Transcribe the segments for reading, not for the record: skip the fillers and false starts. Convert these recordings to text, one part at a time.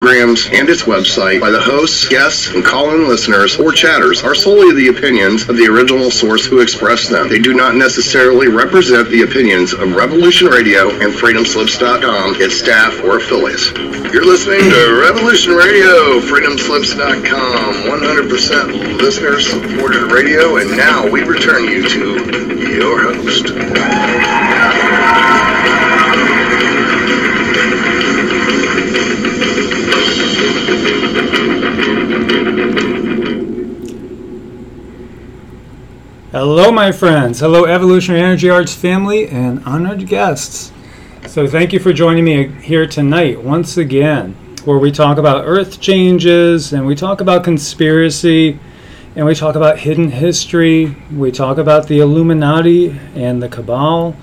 programs and its website by the hosts, guests, and call-in listeners or chatters are solely the opinions of the original source who expressed them. They do not necessarily represent the opinions of Revolution Radio and FreedomSlips.com, its staff, or affiliates. You're listening to Revolution Radio, FreedomSlips.com, 100% listener-supported radio, and now we return you to your host. Hello, my friends. Hello, Evolutionary Energy Arts family and honored guests. So thank you for joining me here tonight once again, where we talk about earth changes, and we talk about conspiracy, and we talk about hidden history. We talk about the Illuminati and the Cabal,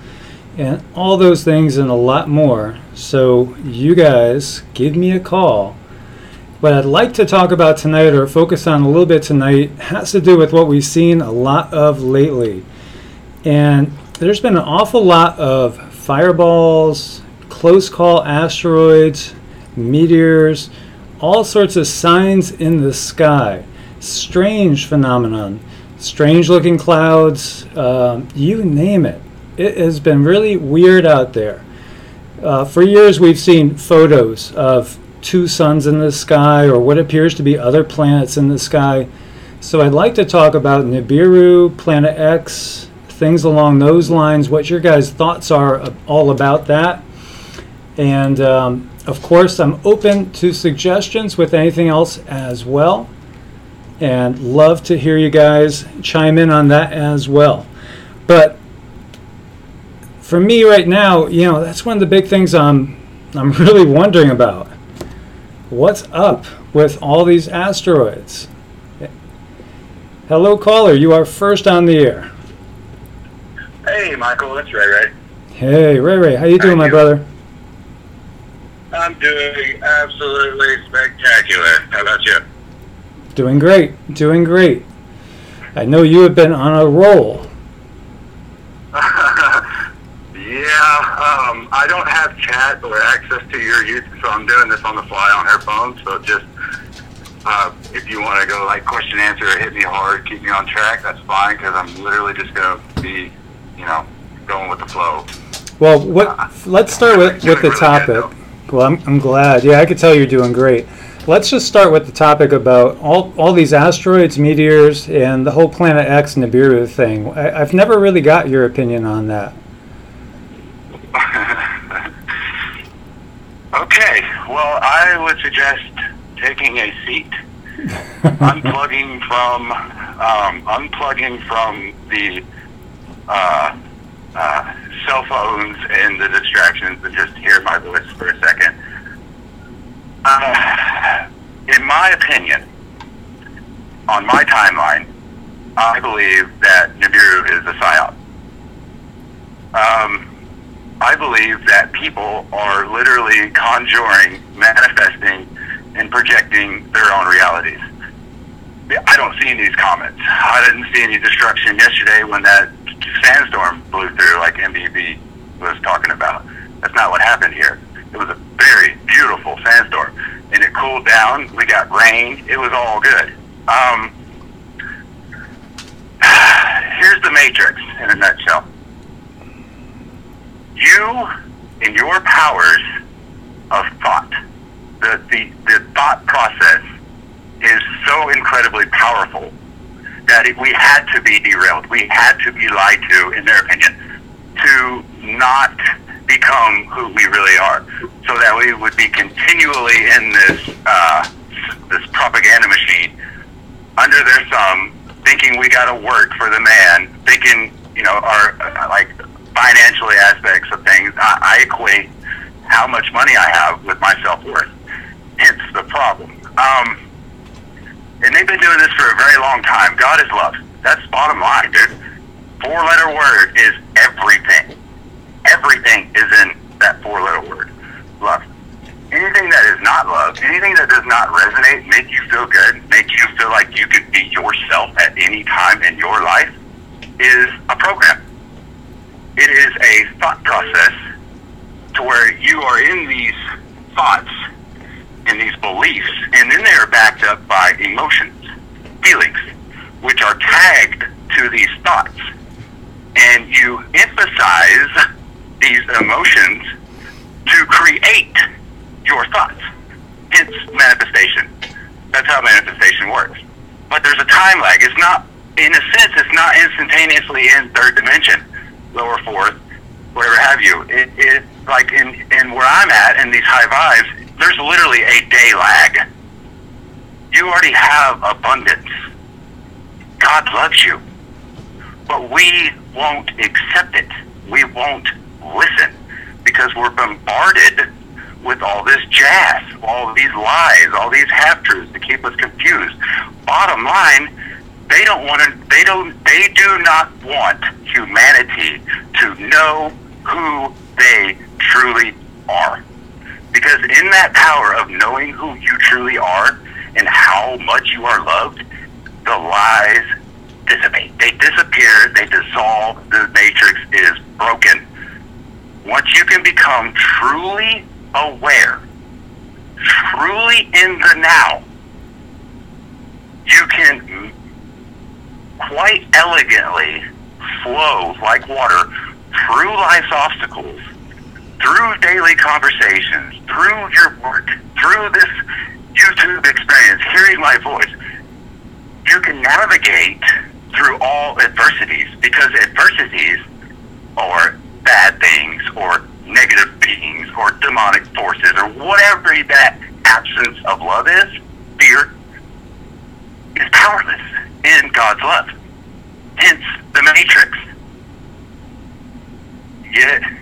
and all those things and a lot more. So you guys give me a call. What I'd like to talk about tonight, or focus on a little bit tonight, has to do with what we've seen a lot of lately. And there's been an awful lot of fireballs, close call asteroids, meteors, all sorts of signs in the sky. Strange phenomenon, strange looking clouds, you name it. It has been really weird out there. For years we've seen photos of two suns in the sky, or what appears to be other planets in the sky. So I'd like to talk about Nibiru, Planet X, things along those lines, what your guys' thoughts are all about that. And of course, I'm open to suggestions with anything else as well, and love to hear you guys chime in on that as well. But for me right now, that's one of the big things I'm really wondering about. What's up with all these asteroids? Hello, caller. You are first on the air. Hey, Michael. It's Ray Ray. Hey, Ray Ray. How you doing, my brother? I'm doing absolutely spectacular. How about you? Doing great. Doing great. I know you have been on a roll. I don't have chat or access to your YouTube, so I'm doing this on the fly on her phone. So just if you want to go like question answer or hit me hard, keep me on track, that's fine, because I'm literally just going to be, going with the flow. Well, let's start with the really topic. Well, I'm glad. Yeah, I could tell you're doing great. Let's just start with the topic about all these asteroids, meteors, and the whole Planet X Nibiru thing. I've never really got your opinion on that. Okay, well, I would suggest taking a seat, unplugging from the cell phones and the distractions, and just hear my voice for a second. In my opinion, on my timeline, I believe that Nibiru is a psyop. I believe that people are literally conjuring, manifesting, and projecting their own realities. I don't see these comets. I didn't see any destruction yesterday when that sandstorm blew through, like MBB was talking about. That's not what happened here. It was a very beautiful sandstorm, and it cooled down. We got rain. It was all good. Here's the Matrix in a nutshell. You, in your powers of thought, the thought process is so incredibly powerful that we had to be derailed. We had to be lied to, in their opinion, to not become who we really are, so that we would be continually in this propaganda machine under their thumb, thinking we got to work for the man, thinking our like financially aspects of things. I equate how much money I have with my self-worth. It's the problem. And they've been doing this for a very long time. God is love. That's bottom line, dude. 4-letter word is everything. Everything is in that 4-letter word. Love. Anything that is not love, anything that does not resonate, make you feel good, make you feel like you could be yourself at any time in your life, is a program. It is a thought process to where you are in these thoughts and these beliefs, and then they are backed up by emotions, feelings, which are tagged to these thoughts. And you emphasize these emotions to create your thoughts. Hence manifestation. That's how manifestation works. But there's a time lag. It's not, in a sense, it's not instantaneously in third dimension, lower fourth, whatever have you. It like in where I'm at, in these high vibes, there's literally a day lag. You already have abundance. God loves you. But we won't accept it. We won't listen because we're bombarded with all this jazz, all these lies, all these half-truths to keep us confused. Bottom line, they do not want humanity to know who they truly are. Because in that power of knowing who you truly are and how much you are loved, the lies dissipate. They disappear, they dissolve, the matrix is broken. Once you can become truly aware, truly in the now, you can quite elegantly flow like water through life's obstacles, through daily conversations, through your work, through this YouTube experience, hearing my voice. You can navigate through all adversities, because adversities are bad things or negative beings or demonic forces or whatever that absence of love is, fear, is powerless in God's love. Hence the matrix. Yeah.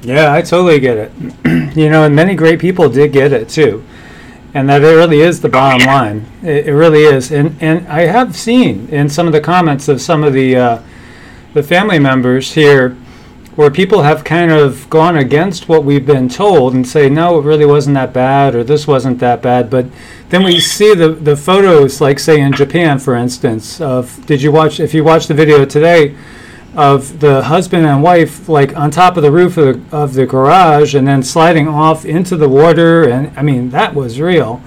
Yeah, I totally get it. And many great people did get it too. And that it really is the bottom line. It really is. And I have seen in some of the comments of some of the family members here where people have kind of gone against what we've been told and say, no, it really wasn't that bad, or this wasn't that bad. But then we see the photos, like say in Japan, for instance, if you watch the video today, of the husband and wife like on top of the roof of the garage and then sliding off into the water, and I mean that was real.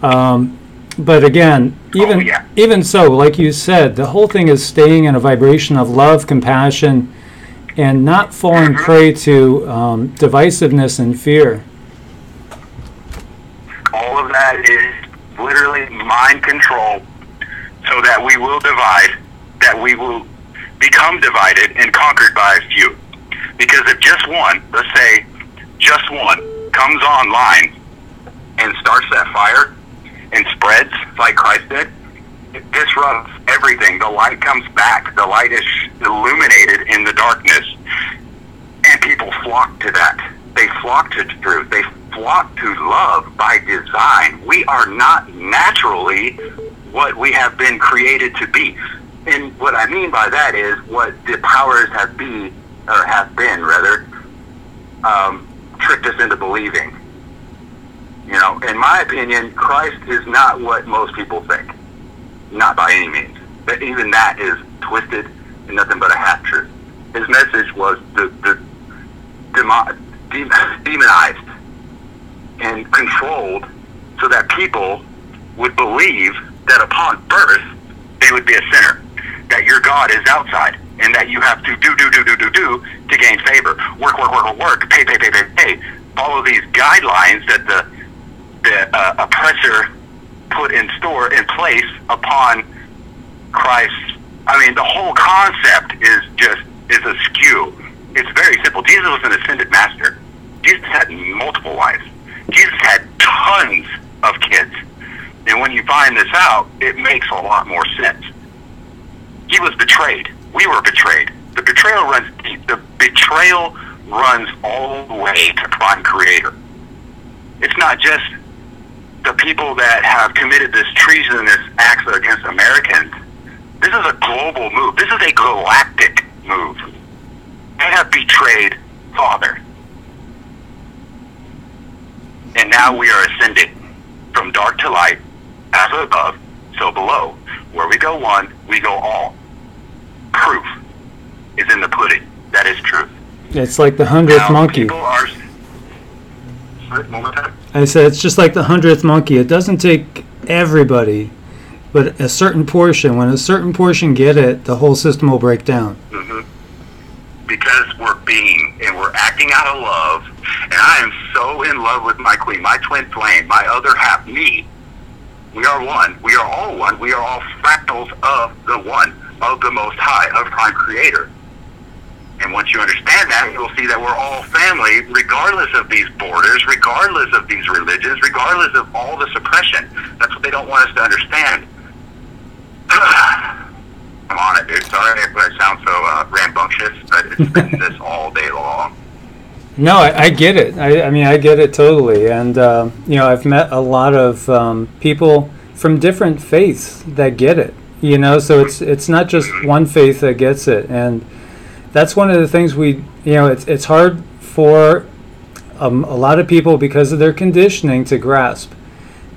But again, even so, like you said, the whole thing is staying in a vibration of love, compassion, and not falling prey to divisiveness and fear. All of that is literally mind control, so that we will divide, that we will become divided and conquered by a few. Because if just one, let's say just one, comes online and starts that fire and spreads like Christ did, it disrupts everything. The light comes back. The light is illuminated in the darkness. And people flock to that. They flock to truth. They flock to love by design. We are not naturally what we have been created to be. And what I mean by that is what the powers have been, tricked us into believing. In my opinion, Christ is not what most people think. Not by any means. But even that is twisted and nothing but a half-truth. His message was demonized and controlled so that people would believe that upon birth they would be a sinner, that your God is outside, and that you have to do to gain favor. Work, pay. Follow these guidelines that the oppressor put in place upon Christ. I mean, the whole concept is askew. It's very simple. Jesus was an ascended master. Jesus had multiple wives. Jesus had tons of kids. And when you find this out, it makes a lot more sense. He was betrayed. We were betrayed. The betrayal runs deep. The betrayal runs all the way to Prime Creator. It's not just the people that have committed this treasonous acts against Americans. This is a global move. This is a galactic move. They have betrayed Father. And now we are ascending from dark to light, as above, so below. Where we go one, we go all. Proof is in the pudding. That is truth. It's like the 100th monkey. People are, One more time. I said it's just like the 100th monkey. It doesn't take everybody, but a certain portion. When a certain portion get it, the whole system will break down. Because we're being and we're acting out of love, and I am so in love with my queen, my twin flame, my other half, me. We are one. We are all one. We are all fractals of the one, of the Most High, of Prime Creator. And once you understand that, you'll see that we're all family, regardless of these borders, regardless of these religions, regardless of all the suppression. That's what they don't want us to understand. I'm on it, dude. Sorry if I sound so rambunctious, but it's been this all day long. No, I get it. I mean, I get it totally. And, you know, I've met a lot of people from different faiths that get it, you know, so it's not just one faith that gets it. And that's one of the things you know, it's hard for a lot of people because of their conditioning to grasp.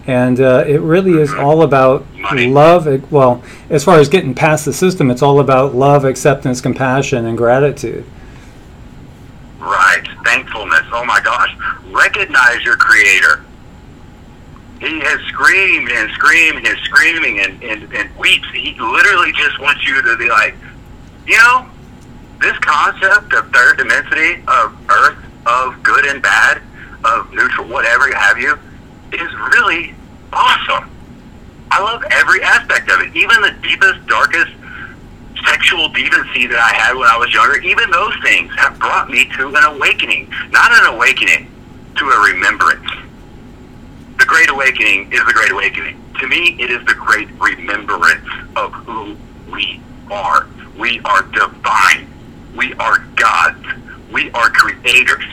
And it really is all about love. Well, as far as getting past the system, it's all about love, acceptance, compassion, and gratitude. Right. Thankfulness. Oh my gosh. Recognize your Creator. He has screamed and screamed and screaming and weeps. He literally just wants you to be like, you know, this concept of third dimensionality, of earth, of good and bad, of neutral, whatever have you, is really awesome. I love every aspect of it. Even the deepest, darkest sexual deviancy that I had when I was younger, even those things have brought me to an awakening. Not an awakening, to a remembrance. The Great Awakening is the Great Awakening. To me, it is the great remembrance of who we are. We are divine. We are gods. We are creators.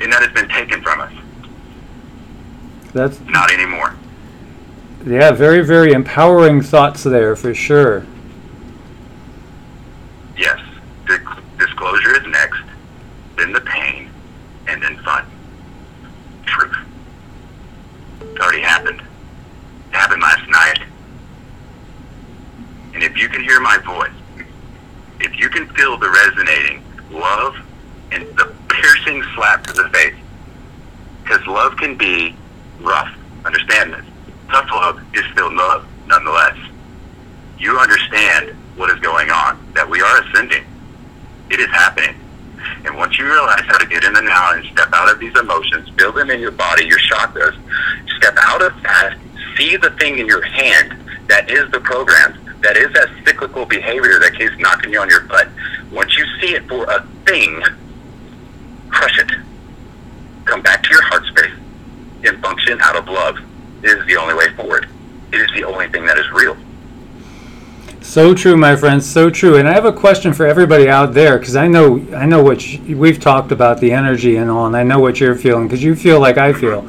And that has been taken from us. That's not anymore. Yeah, very, very empowering thoughts there for sure. Yes. Disclosure is next, then the pain, and then fun. Truth. It's already happened. It happened last night. And if you can hear my voice, if you can feel the resonating love and the piercing slap to the face, because love can be rough. Understand this. Tough love is still love, nonetheless. You understand what is going on, that we are ascending. It is happening. And once you realize how to get in the now and step out of these emotions, feel them in your body, your chakras, step out of that, see the thing in your hand that is the program, that is that cyclical behavior that keeps knocking you on your butt. Once you see it for a thing, crush it. Come back to your heart space and function out of love. It is the only way forward. It is the only thing that is real. So true, my friends, so true. And I have a question for everybody out there, because I know what we've talked about, the energy and all, and I know what you're feeling, because you feel like I feel.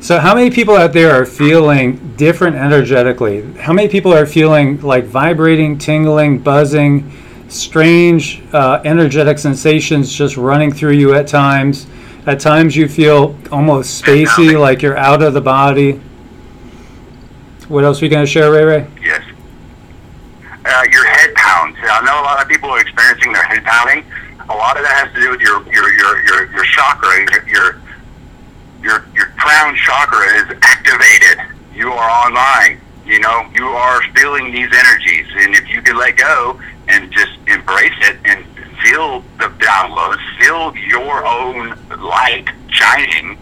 So how many people out there are feeling different energetically? How many people are feeling like vibrating, tingling, buzzing, strange energetic sensations just running through you at times? At times you feel almost spacey, like you're out of the body. What else are you going to share, Ray Ray? Yes. Your head pounds. I know a lot of people are experiencing their head pounding. A lot of that has to do with your chakra. Your crown chakra is activated. You are online. You know, you are feeling these energies, and if you can let go and just embrace it and feel the downloads, feel your own light shining,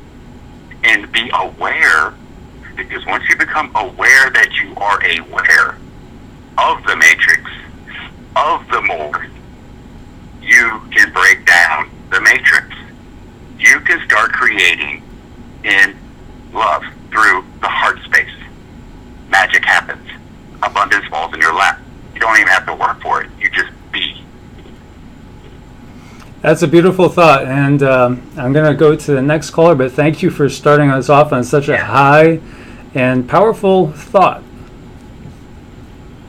and be aware. Because once you become aware that you are aware of the matrix, of the mold, you can break down the matrix. You can start creating in love through the heart space. Magic happens. Abundance falls in your lap. You don't even have to work for it. You just be. That's a beautiful thought, and I'm going to go to the next caller, but thank you for starting us off on such a high and powerful thought.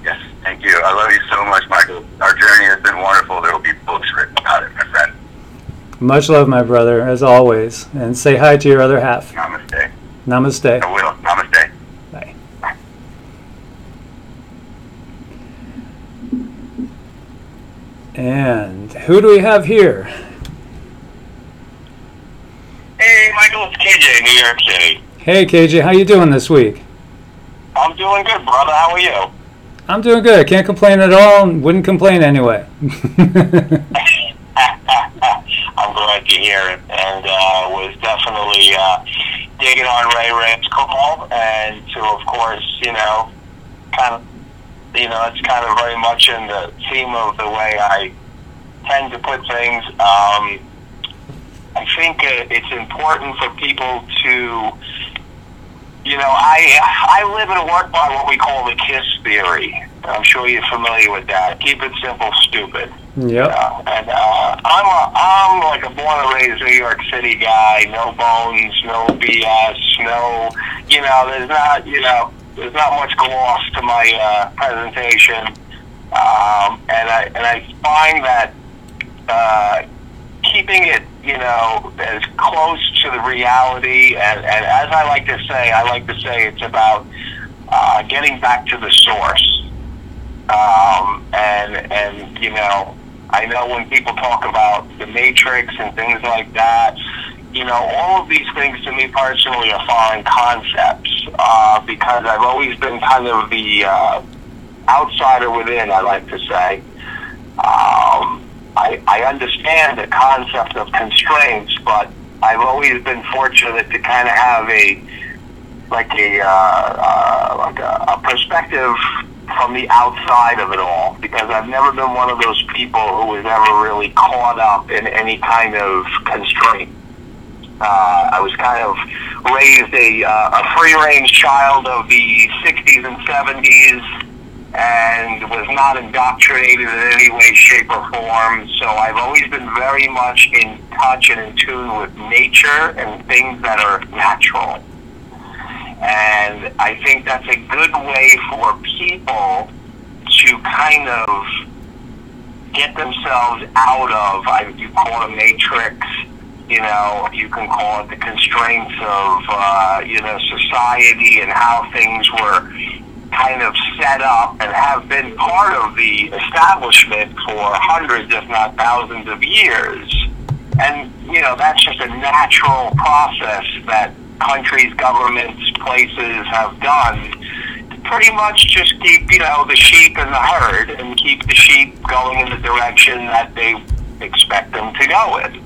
Yes, thank you. I love you so much, Michael. Our journey has been wonderful. There will be books written about it, my friend. Much love, my brother, as always. And say hi to your other half. Namaste. Namaste. I will. Namaste. Bye. Bye. And who do we have here? Hey, Michael. KJ, New York City. Hey KJ, how you doing this week? I'm doing good, brother. How are you? I'm doing good. I can't complain at all and wouldn't complain anyway. I'm glad to hear it, and was definitely digging on Ray Ray's call, and to, of course, it's kind of very much in the theme of the way I tend to put things. I think it's important for people to, I live and work by what we call the KISS theory. I'm sure you're familiar with that. Keep it simple, stupid. Yep. And I'm like a born and raised New York City guy. No bones, no BS, no. There's not much gloss to my presentation. And I find that keeping it, as close to the reality, and as I like to say it's about getting back to the source. I know when people talk about the Matrix and things like that, all of these things to me personally are foreign concepts, because I've always been kind of the outsider within, I like to say. I understand the concept of constraints, but I've always been fortunate to kind of have a perspective from the outside of it all, because I've never been one of those people who was ever really caught up in any kind of constraint. I was kind of raised a free-range child of the 60s and 70s, and was not indoctrinated in any way, shape, or form. So I've always been very much in touch and in tune with nature and things that are natural. And I think that's a good way for people to kind of get themselves out of, you call it a matrix, you can call it the constraints of, society and how things were kind of set up and have been part of the establishment for hundreds, if not thousands of years. And, that's just a natural process that countries, governments, places have done to pretty much just keep, the sheep in the herd and keep the sheep going in the direction that they expect them to go in.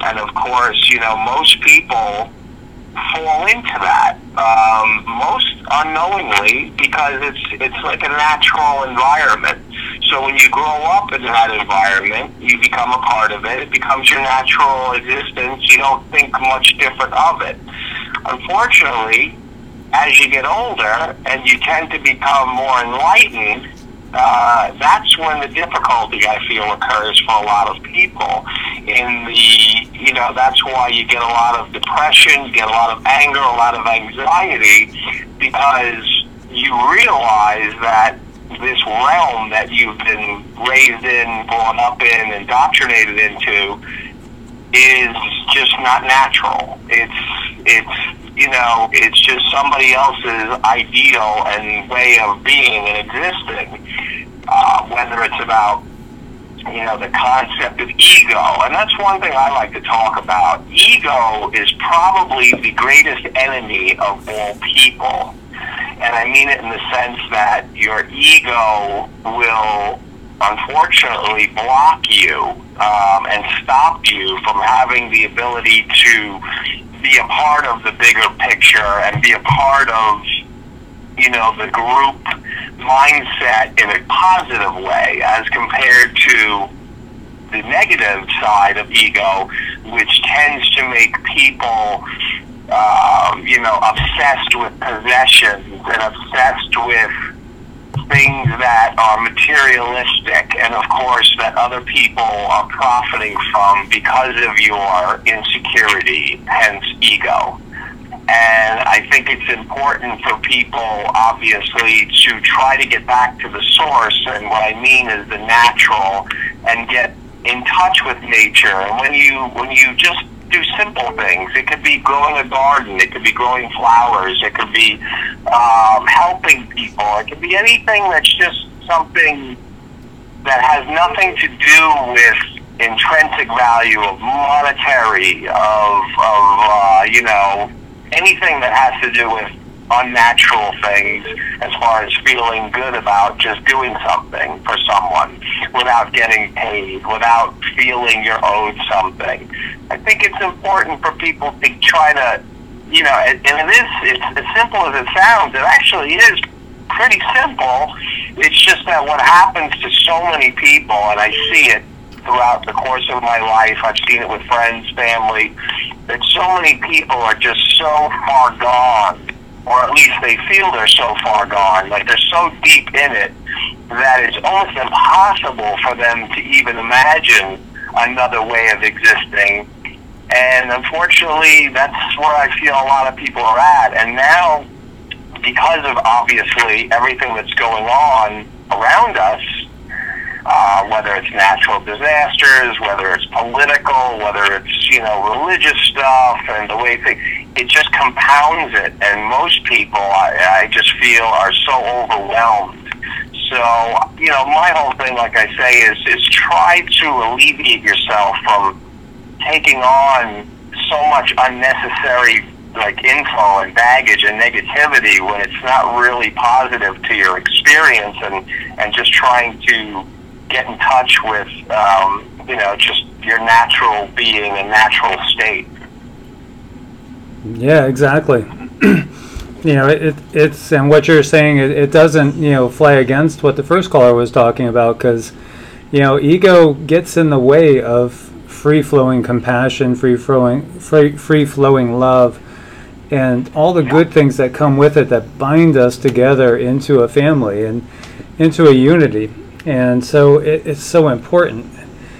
And of course, most people fall into that, most unknowingly, because it's like a natural environment. So when you grow up in that environment, you become a part of it. It becomes your natural existence. You don't think much different of it. Unfortunately, as you get older and you tend to become more enlightened, that's when the difficulty, I feel, occurs for a lot of people. That's why you get a lot of depression, you get a lot of anger, a lot of anxiety, because you realize that this realm that you've been raised in, brought up in, indoctrinated into, is just not natural. It's just somebody else's ideal and way of being and existing. Whether it's about, the concept of ego, and that's one thing I like to talk about. Ego is probably the greatest enemy of all people. And I mean it in the sense that your ego will unfortunately block you and stop you from having the ability to be a part of the bigger picture and be a part of, the group mindset in a positive way, as compared to the negative side of ego, which tends to make people obsessed with possessions and obsessed with things that are materialistic, and of course that other people are profiting from because of your insecurity, hence ego. And I think it's important for people, obviously, to try to get back to the source, and what I mean is the natural, and get in touch with nature. And when you just do simple things, it could be growing a garden, it could be growing flowers, it could be helping people, it could be anything that's just something that has nothing to do with intrinsic value, of monetary, of you know, anything that has to do with unnatural things, as far as feeling good about just doing something for someone without getting paid, without feeling you're owed something. I think it's important for people to try to, you know, and it's as simple as it sounds. It actually is pretty simple. It's just that what happens to so many people, and I see it throughout the course of my life, I've seen it with friends, family, that so many people are just so far gone, or at least they feel they're so far gone, like they're so deep in it, that it's almost impossible for them to even imagine another way of existing. And unfortunately, that's where I feel a lot of people are at. And now, because of obviously everything that's going on around us, whether it's natural disasters, whether it's political, whether it's, you know, religious stuff, and the way things, it just compounds it. And most people, I just feel, are so overwhelmed. So, you know, my whole thing, like I say, is try to alleviate yourself from taking on so much unnecessary, like, info and baggage and negativity when it's not really positive to your experience, and just trying to get in touch with, you know, just your natural being and natural state. Yeah, exactly. You know, it's, and what you're saying, it doesn't, you know, fly against what the first caller was talking about, because, you know, ego gets in the way of free-flowing compassion, free-flowing love, and all the good things that come with it that bind us together into a family and into a unity. And so it's so important,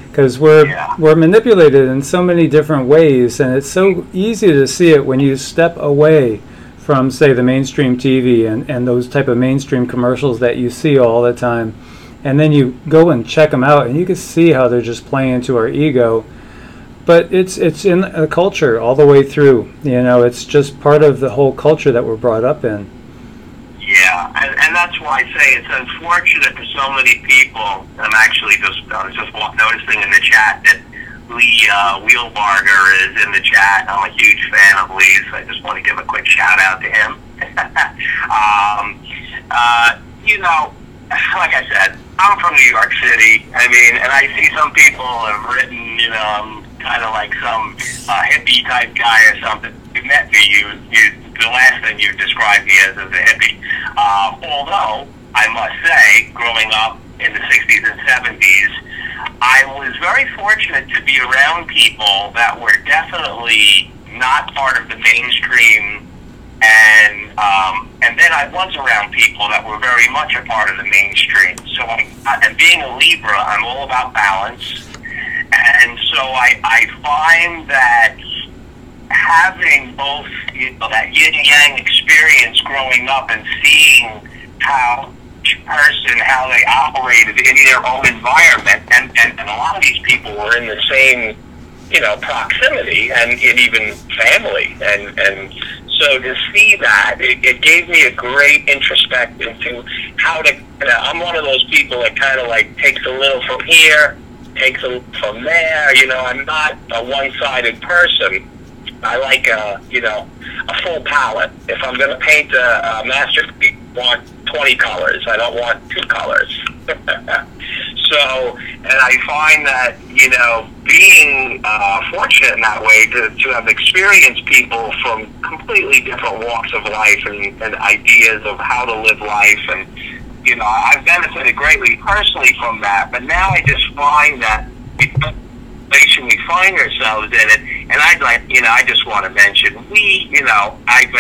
because we're manipulated in so many different ways, and it's so easy to see it when you step away from, say, the mainstream TV and those type of mainstream commercials that you see all the time, and then you go and check them out, and you can see how they're just playing into our ego. But it's in a culture all the way through. You know, it's just part of the whole culture that we're brought up in. Yeah, and that's why I say it's unfortunate for so many people. I was just noticing in the chat that Lee Wheelbarger is in the chat. I'm a huge fan of Lee's. I just want to give a quick shout out to him. You know, like I said, I'm from New York City. I mean, and I see some people have written, you know, I'm kind of like some hippie type guy or something. You met me, the last thing you described me as a hippie. Although, I must say, growing up in the 60s and 70s, I was very fortunate to be around people that were definitely not part of the mainstream, and then I was around people that were very much a part of the mainstream. So, and being a Libra, I'm all about balance, and so I find that having both, you know, that yin-yang experience growing up and seeing how each person, how they operated in their own environment, and a lot of these people were in the same, you know, proximity and even family, and so to see that, it gave me a great introspect into how to, I'm one of those people that kind of like takes a little from here, takes a little from there, you know, I'm not a one-sided person. I like a full palette. If I'm going to paint a masterpiece, I want 20 colors. I don't want 2 colors. So, and I find that, you know, being fortunate in that way to have experienced people from completely different walks of life and ideas of how to live life, and, you know, I've benefited greatly personally from that. But now I just find that we find ourselves in it, and I just want to mention, you know, I've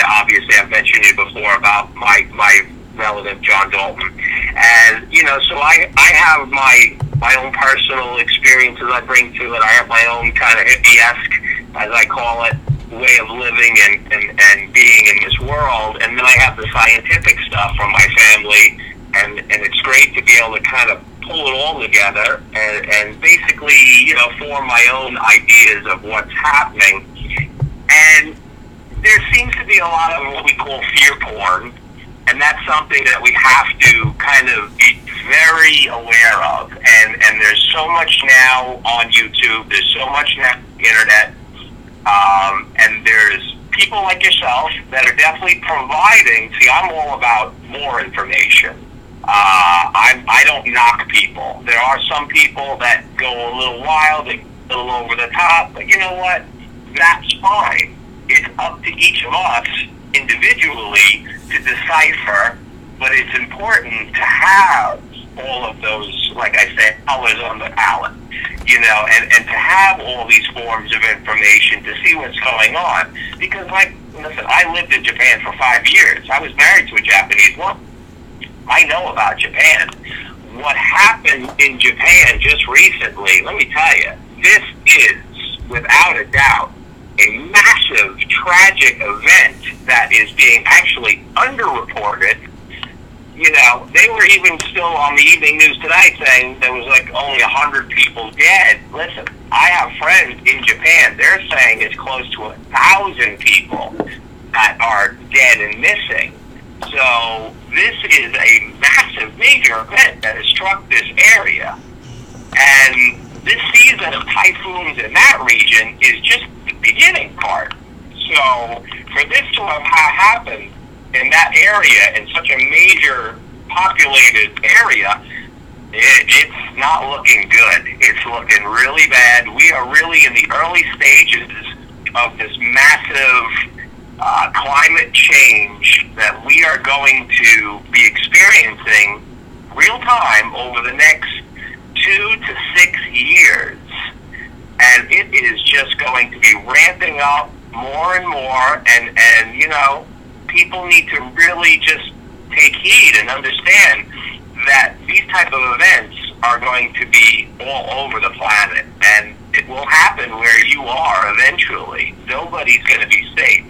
mentioned you before about my relative John Dalton, and, you know, so I have my own personal experiences I bring to it. I have my own kind of hippie-esque, as I call it, way of living and being in this world, and then I have the scientific stuff from my family, and it's great to be able to kind of pull it all together and basically, you know, form my own ideas of what's happening. And there seems to be a lot of what we call fear porn, and that's something that we have to kind of very aware of, and there's so much now on YouTube, there's so much now on the internet, and there's people like yourself that are definitely providing. See, I'm all about more information. I don't knock people. There are some people that go a little wild, a little over the top, but you know what? That's fine. It's up to each of us individually to decipher, but it's important to have all of those, like I said, colors on the palette, you know, and to have all these forms of information to see what's going on. Because, like, listen, I lived in Japan for 5 years. I was married to a Japanese woman. I know about Japan. What happened in Japan just recently, let me tell you, this is, without a doubt, a massive, tragic event that is being actually underreported. You know, they were even still on the evening news tonight saying there was like only 100 people dead. Listen, I have friends in Japan. They're saying it's close to 1,000 people that are dead and missing. So this is a massive, major event that has struck this area. And this season of typhoons in that region is just the beginning part. So for this to have happened in that area, in such a major populated area, it's not looking good. It's looking really bad. We are really in the early stages of this massive climate change that we are going to be experiencing real time over the next 2 to 6 years. And it is just going to be ramping up more and more, and you know, people need to really just take heed and understand that these type of events are going to be all over the planet, and it will happen where you are eventually. Nobody's going to be safe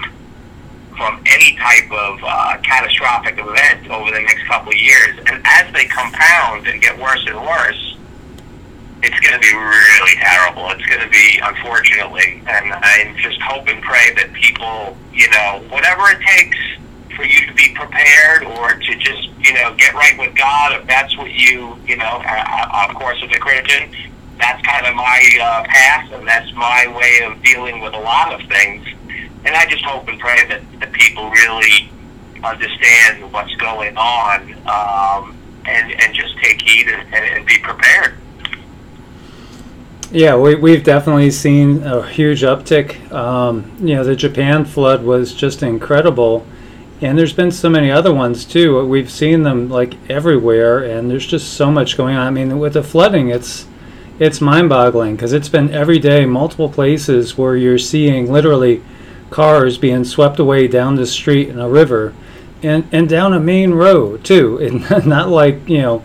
from any type of catastrophic event over the next couple of years. And as they compound and get worse and worse, it's going to be really terrible. It's going to be, unfortunately, and I just hope and pray that people, you know, whatever it takes for you to be prepared, or to just, you know, get right with God, if that's what you know, of course, as a Christian, that's kind of my path, and that's my way of dealing with a lot of things. And I just hope and pray that people really understand what's going on, and just take heed and be prepared. Yeah, we've definitely seen a huge uptick. You know, the Japan flood was just incredible, and there's been so many other ones too. We've seen them like everywhere, and there's just so much going on. I mean, with the flooding, it's mind-boggling, because it's been every day, multiple places where you're seeing literally cars being swept away down the street in a river, and down a main road too, and not like, you know,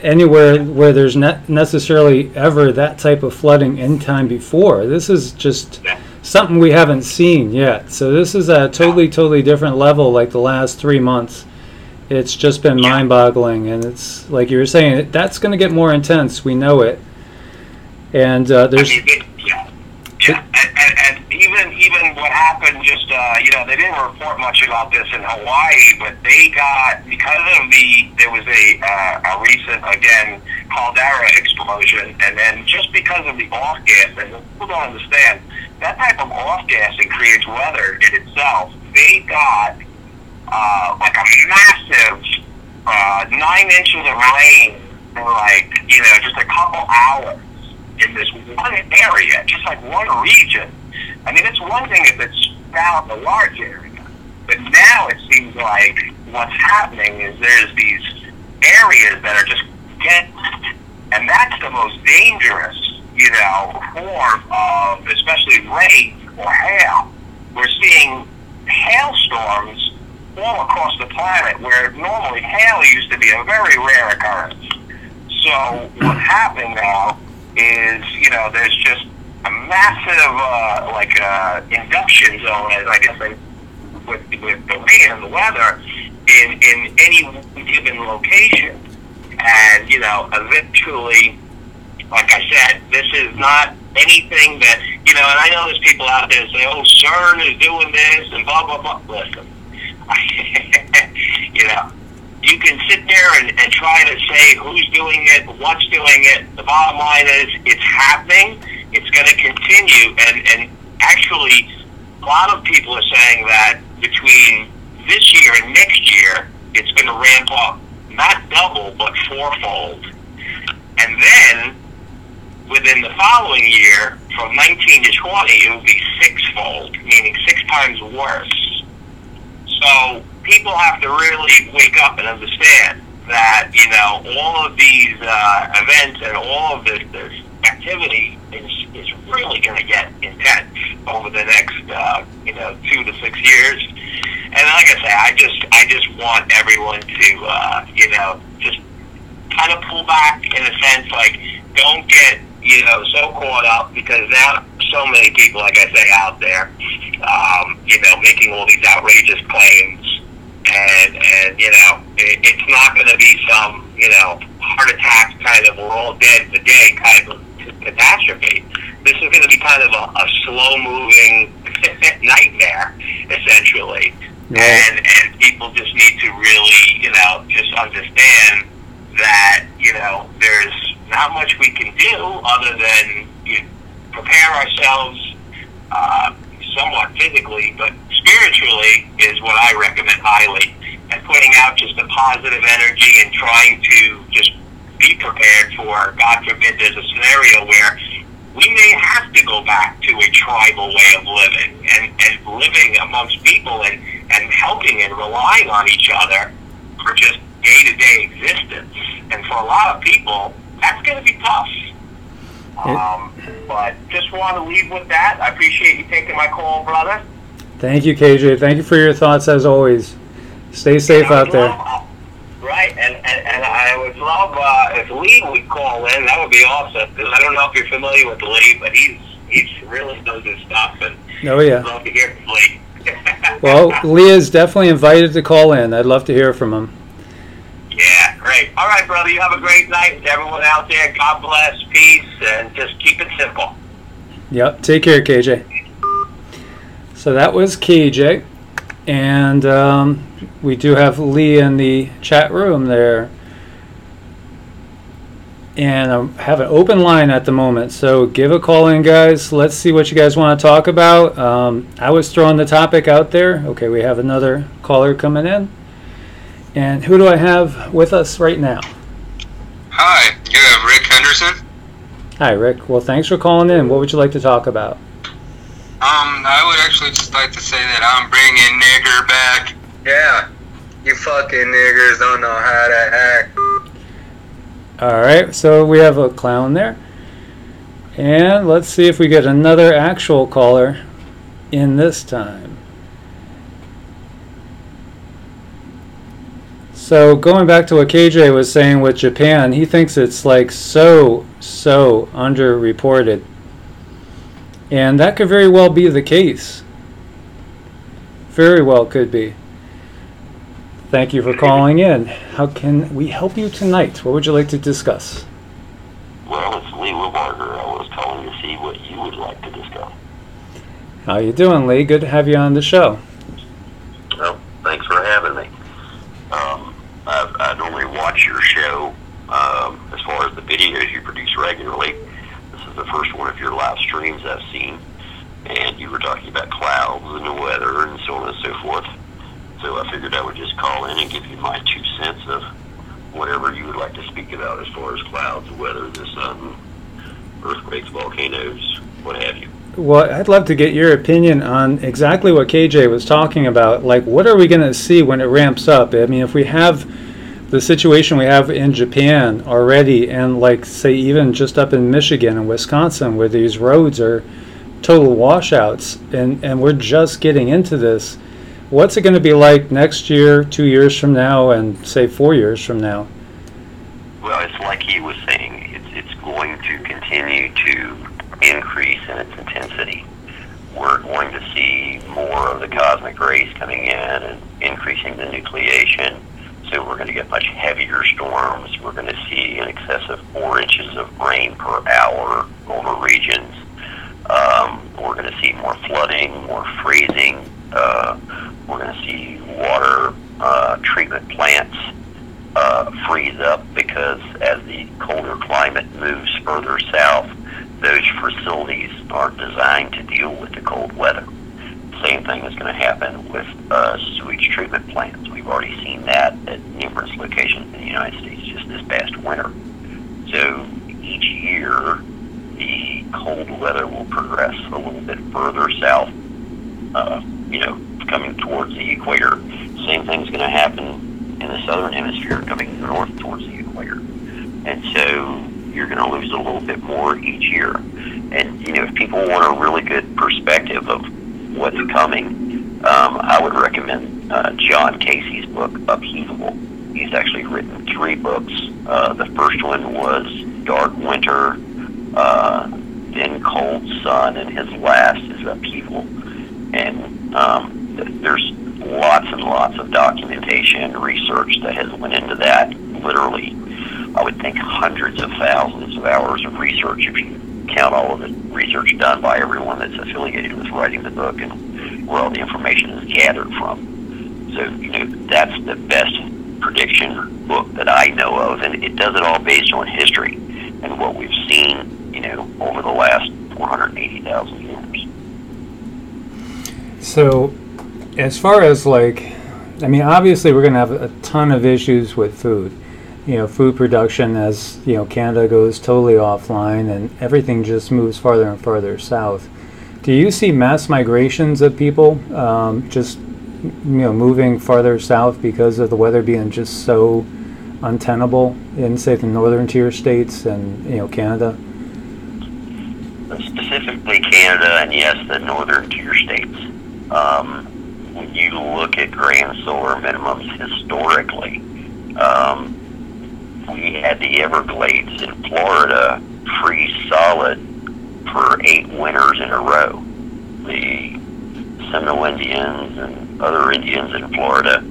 anywhere where there's not necessarily ever that type of flooding in time before. This is just something we haven't seen yet. So this is a totally different level. Like the last 3 months, it's just been mind-boggling, and it's like you were saying, that's going to get more intense. We know it, and there's. And even what happened, just you know, they didn't report much about this in Hawaii, but they got, because of there was a recent, again, caldera explosion, and then just because of the off gas, and people don't understand, that type of off gassing creates weather in itself. They got like a massive 9 inches of rain in, like, you know, just a couple hours in this one area, just like one region. I mean, it's one thing if it's down a large area, but now it seems like what's happening is there's these areas that are just dense, and that's the most dangerous, you know, form of, especially rain or hail. We're seeing hailstorms all across the planet, where normally hail used to be a very rare occurrence. So what's happening now is, you know, there's just a massive induction zone, as I guess with the rain and the weather in any given location. And, you know, eventually, like I said, this is not anything that, you know, and I know there's people out there that say, oh, CERN is doing this and blah, blah, blah. Listen, you know, you can sit there and try to say who's doing it, what's doing it. The bottom line is it's happening. It's going to continue. And actually, a lot of people are saying that between this year and next year, it's going to ramp up, not double, but fourfold. And then, within the following year, from 19 to 20, it will be sixfold, meaning 6 times worse. So people have to really wake up and understand that, you know, all of these events and all of this activity is really going to get intense over the next, 2 to 6 years. And like I say, I just want everyone to, just kind of pull back in a sense, like, don't get, so caught up, because now so many people, like I say, out there, making all these outrageous claims, and it's not going to be some, heart attack kind of, we're all dead today kind of catastrophe. This is going to be kind of a slow-moving nightmare, essentially. Yeah. And people just need to really, just understand that, there's not much we can do other than prepare ourselves somewhat physically, but spiritually is what I recommend highly, and putting out just a positive energy and trying to just be prepared for, God forbid, there's a scenario where we may have to go back to a tribal way of living and living amongst people and helping and relying on each other for just day-to-day existence. And for a lot of people, that's going to be tough. But just want to leave with that. I appreciate you taking my call, brother. Thank you, KJ. Thank you for your thoughts, as always. Stay safe out there. Right, and I would love if Lee would call in. That would be awesome, because I don't know if you're familiar with Lee, but he's really knows his stuff, and oh, yeah. I'd love to hear from Lee. Well, Lee is definitely invited to call in. I'd love to hear from him. Yeah, great. All right, brother, you have a great night. To everyone out there, God bless, peace, and just keep it simple. Yep, take care, KJ. So that was KJ, and we do have Lee in the chat room there. And I have an open line at the moment, so give a call in, guys. Let's see what you guys want to talk about. I was throwing the topic out there. Okay, we have another caller coming in. And who do I have with us right now? Hi, you have Rick Henderson. Hi, Rick. Well, thanks for calling in. What would you like to talk about? I would actually just like to say that I'm bringing nigger back. Yeah, you fucking niggers don't know how to act. All right, so we have a clown there. And let's see if we get another actual caller in this time. So going back to what KJ was saying with Japan, he thinks it's like so underreported. And that could very well be the case. Very well could be. Thank you for calling in. How can we help you tonight? What would you like to discuss? Well, it's Lee Wilbarger. I was calling to see what you would like to discuss. How you doing, Lee? Good to have you on the show. Well, thanks for having me. I normally watch your show as far as the videos you produce regularly. This is the first one of your live streams I've seen, and you were talking about clouds and the weather and so on and so forth. So I figured I would just call in and give you my 2 cents of whatever you would like to speak about as far as clouds, weather, the sun, earthquakes, volcanoes, what have you. Well, I'd love to get your opinion on exactly what KJ was talking about. Like, what are we going to see when it ramps up? I mean, if we have the situation we have in Japan already, and like, say, even just up in Michigan and Wisconsin, where these roads are total washouts, and we're just getting into this, what's it going to be like next year, 2 years from now, and say 4 years from now? Well, it's like he was saying, it's going to continue to increase in its intensity. We're going to see more of the cosmic rays coming in and increasing the nucleation. So we're going to get much heavier storms. We're going to see in excess of 4 inches of rain per hour over regions. We're going to see more flooding, more freezing. We're going to see water treatment plants freeze up because as the colder climate moves further south, those facilities aren't designed to deal with the cold weather. Same thing is going to happen with sewage treatment plants. We've already seen that at numerous locations in the United States just this past winter. So each year, the cold weather will progress a little bit further south, coming towards the equator. Same thing's going to happen in the southern hemisphere, coming north towards the equator. And so you're going to lose a little bit more each year. And, if people want a really good perspective of what's coming, I would recommend John Casey's book, Upheaval. He's actually written 3 books. The first one was Dark Winter, then Cold Sun, and his last is Upheaval. And there's lots and lots of documentation and research that has went into that. Literally, I would think hundreds of thousands of hours of research if you count all of the research done by everyone that's affiliated with writing the book and where all the information is gathered from. So, that's the best prediction book that I know of, and it does it all based on history and what we've seen, over the last 480,000 years. So, as far as obviously we're going to have a ton of issues with food. Food production as, Canada goes totally offline and everything just moves farther and farther south. Do you see mass migrations of people just, moving farther south because of the weather being just so untenable in, say, the northern tier states and, Canada? Specifically Canada, and yes, the northern tier states. When you look at grand solar minimums historically, we had the Everglades in Florida freeze solid for 8 winters in a row. The Seminole Indians and other Indians in Florida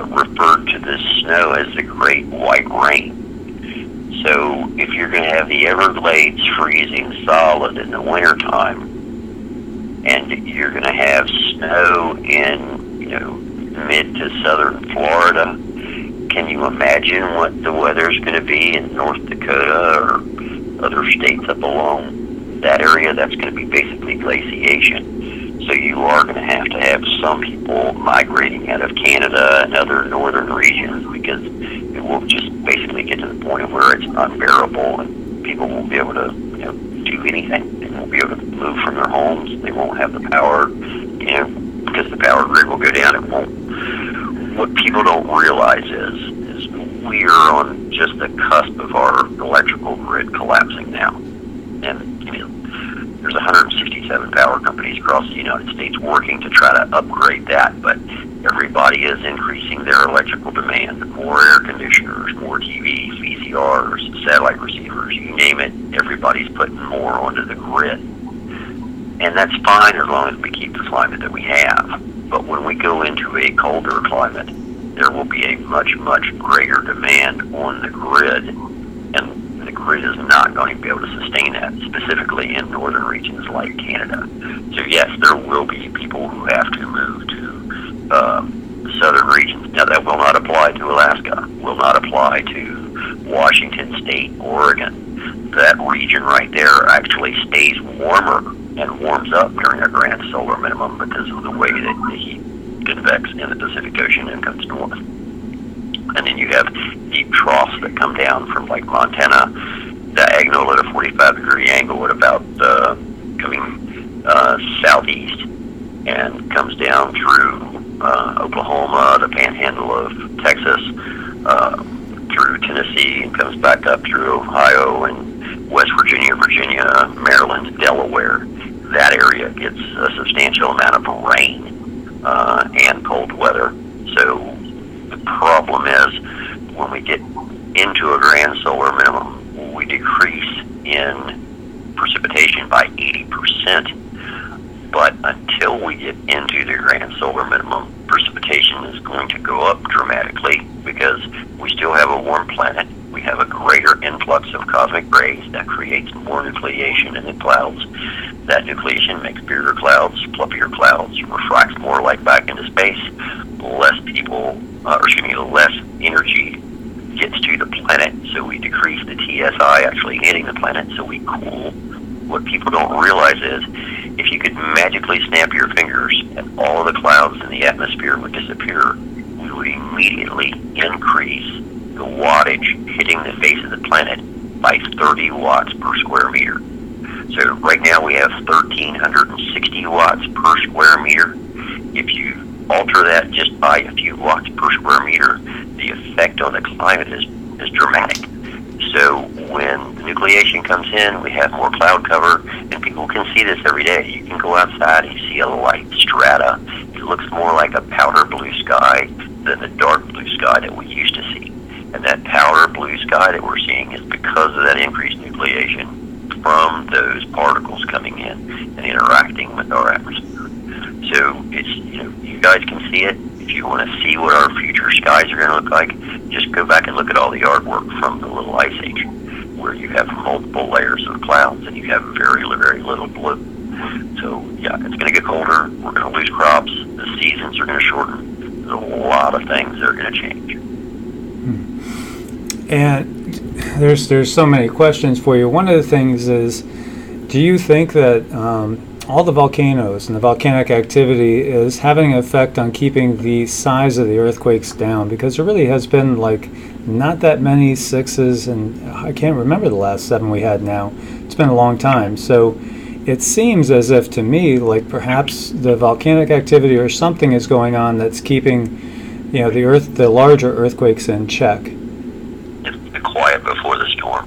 referred to this snow as the Great White Rain. So if you're going to have the Everglades freezing solid in the wintertime, and you're going to have snow in, mid to southern Florida, can you imagine what the weather's going to be in North Dakota or other states up along that area? That's going to be basically glaciation. So you are going to have some people migrating out of Canada and other northern regions because it will just basically get to the point where it's unbearable and people won't be able to, do anything. They won't be able to move from their homes. They won't have the power, because the power grid will go down. It won't. What people don't realize is we are on just the cusp of our electrical grid collapsing now. And, there's 167 power companies across the United States working to try to upgrade that, but everybody is increasing their electrical demand. More air conditioners, more TVs, VCRs, satellite receivers, you name it, everybody's putting more onto the grid. And that's fine as long as we keep the climate that we have. But when we go into a colder climate, there will be a much, much greater demand on the grid, and the grid is not going to be able to sustain that, specifically in northern regions like Canada. So yes, there will be people who have to move to southern regions. Now that will not apply to Alaska, will not apply to Washington State, Oregon. That region right there actually stays warmer and warms up during a grand solar minimum because of the way that the heat convects in the Pacific Ocean and comes north. And then you have deep troughs that come down from like Montana, diagonal at a 45-degree angle at about coming southeast and comes down through Oklahoma, the panhandle of Texas, through Tennessee, and comes back up through Ohio and West Virginia, Maryland, Delaware. That area gets a substantial amount of rain and cold weather. So the problem is when we get into a grand solar minimum, we decrease in precipitation by 80%. But until we get into the grand solar minimum, precipitation is going to go up dramatically because we still have a warm planet. We have a greater influx of cosmic rays that creates more nucleation in the clouds. That nucleation makes bigger clouds, fluffier clouds, refracts more light back into space. Less people, less energy gets to the planet, so we decrease the TSI actually hitting the planet, so we cool. What people don't realize is, if you could magically snap your fingers and all of the clouds in the atmosphere would disappear, we would immediately increase the wattage hitting the face of the planet by 30 watts per square meter. So right now we have 1,360 watts per square meter. If you alter that just by a few watts per square meter, the effect on the climate is dramatic. So when the nucleation comes in, we have more cloud cover, and people can see this every day. You can go outside and you see a light strata. It looks more like a powder blue sky than the dark blue sky that we used to see. And that powder blue sky that we're seeing is because of that increased nucleation from those particles coming in and interacting with our atmosphere. So it's, you guys can see it. If you want to see what our future skies are going to look like, just go back and look at all the artwork from the Little Ice Age, where you have multiple layers of clouds and you have very, very little blue. So yeah, it's going to get colder. We're going to lose crops. The seasons are going to shorten. There's a lot of things that are going to change. And there's so many questions for you. One of the things is, do you think that all the volcanoes and the volcanic activity is having an effect on keeping the size of the earthquakes down? Because there really has been not that many 6s, and I can't remember the last 7 we had now. It's been a long time. So it seems as if, to me, perhaps the volcanic activity or something is going on that's keeping the larger earthquakes in check. Quiet before the storm.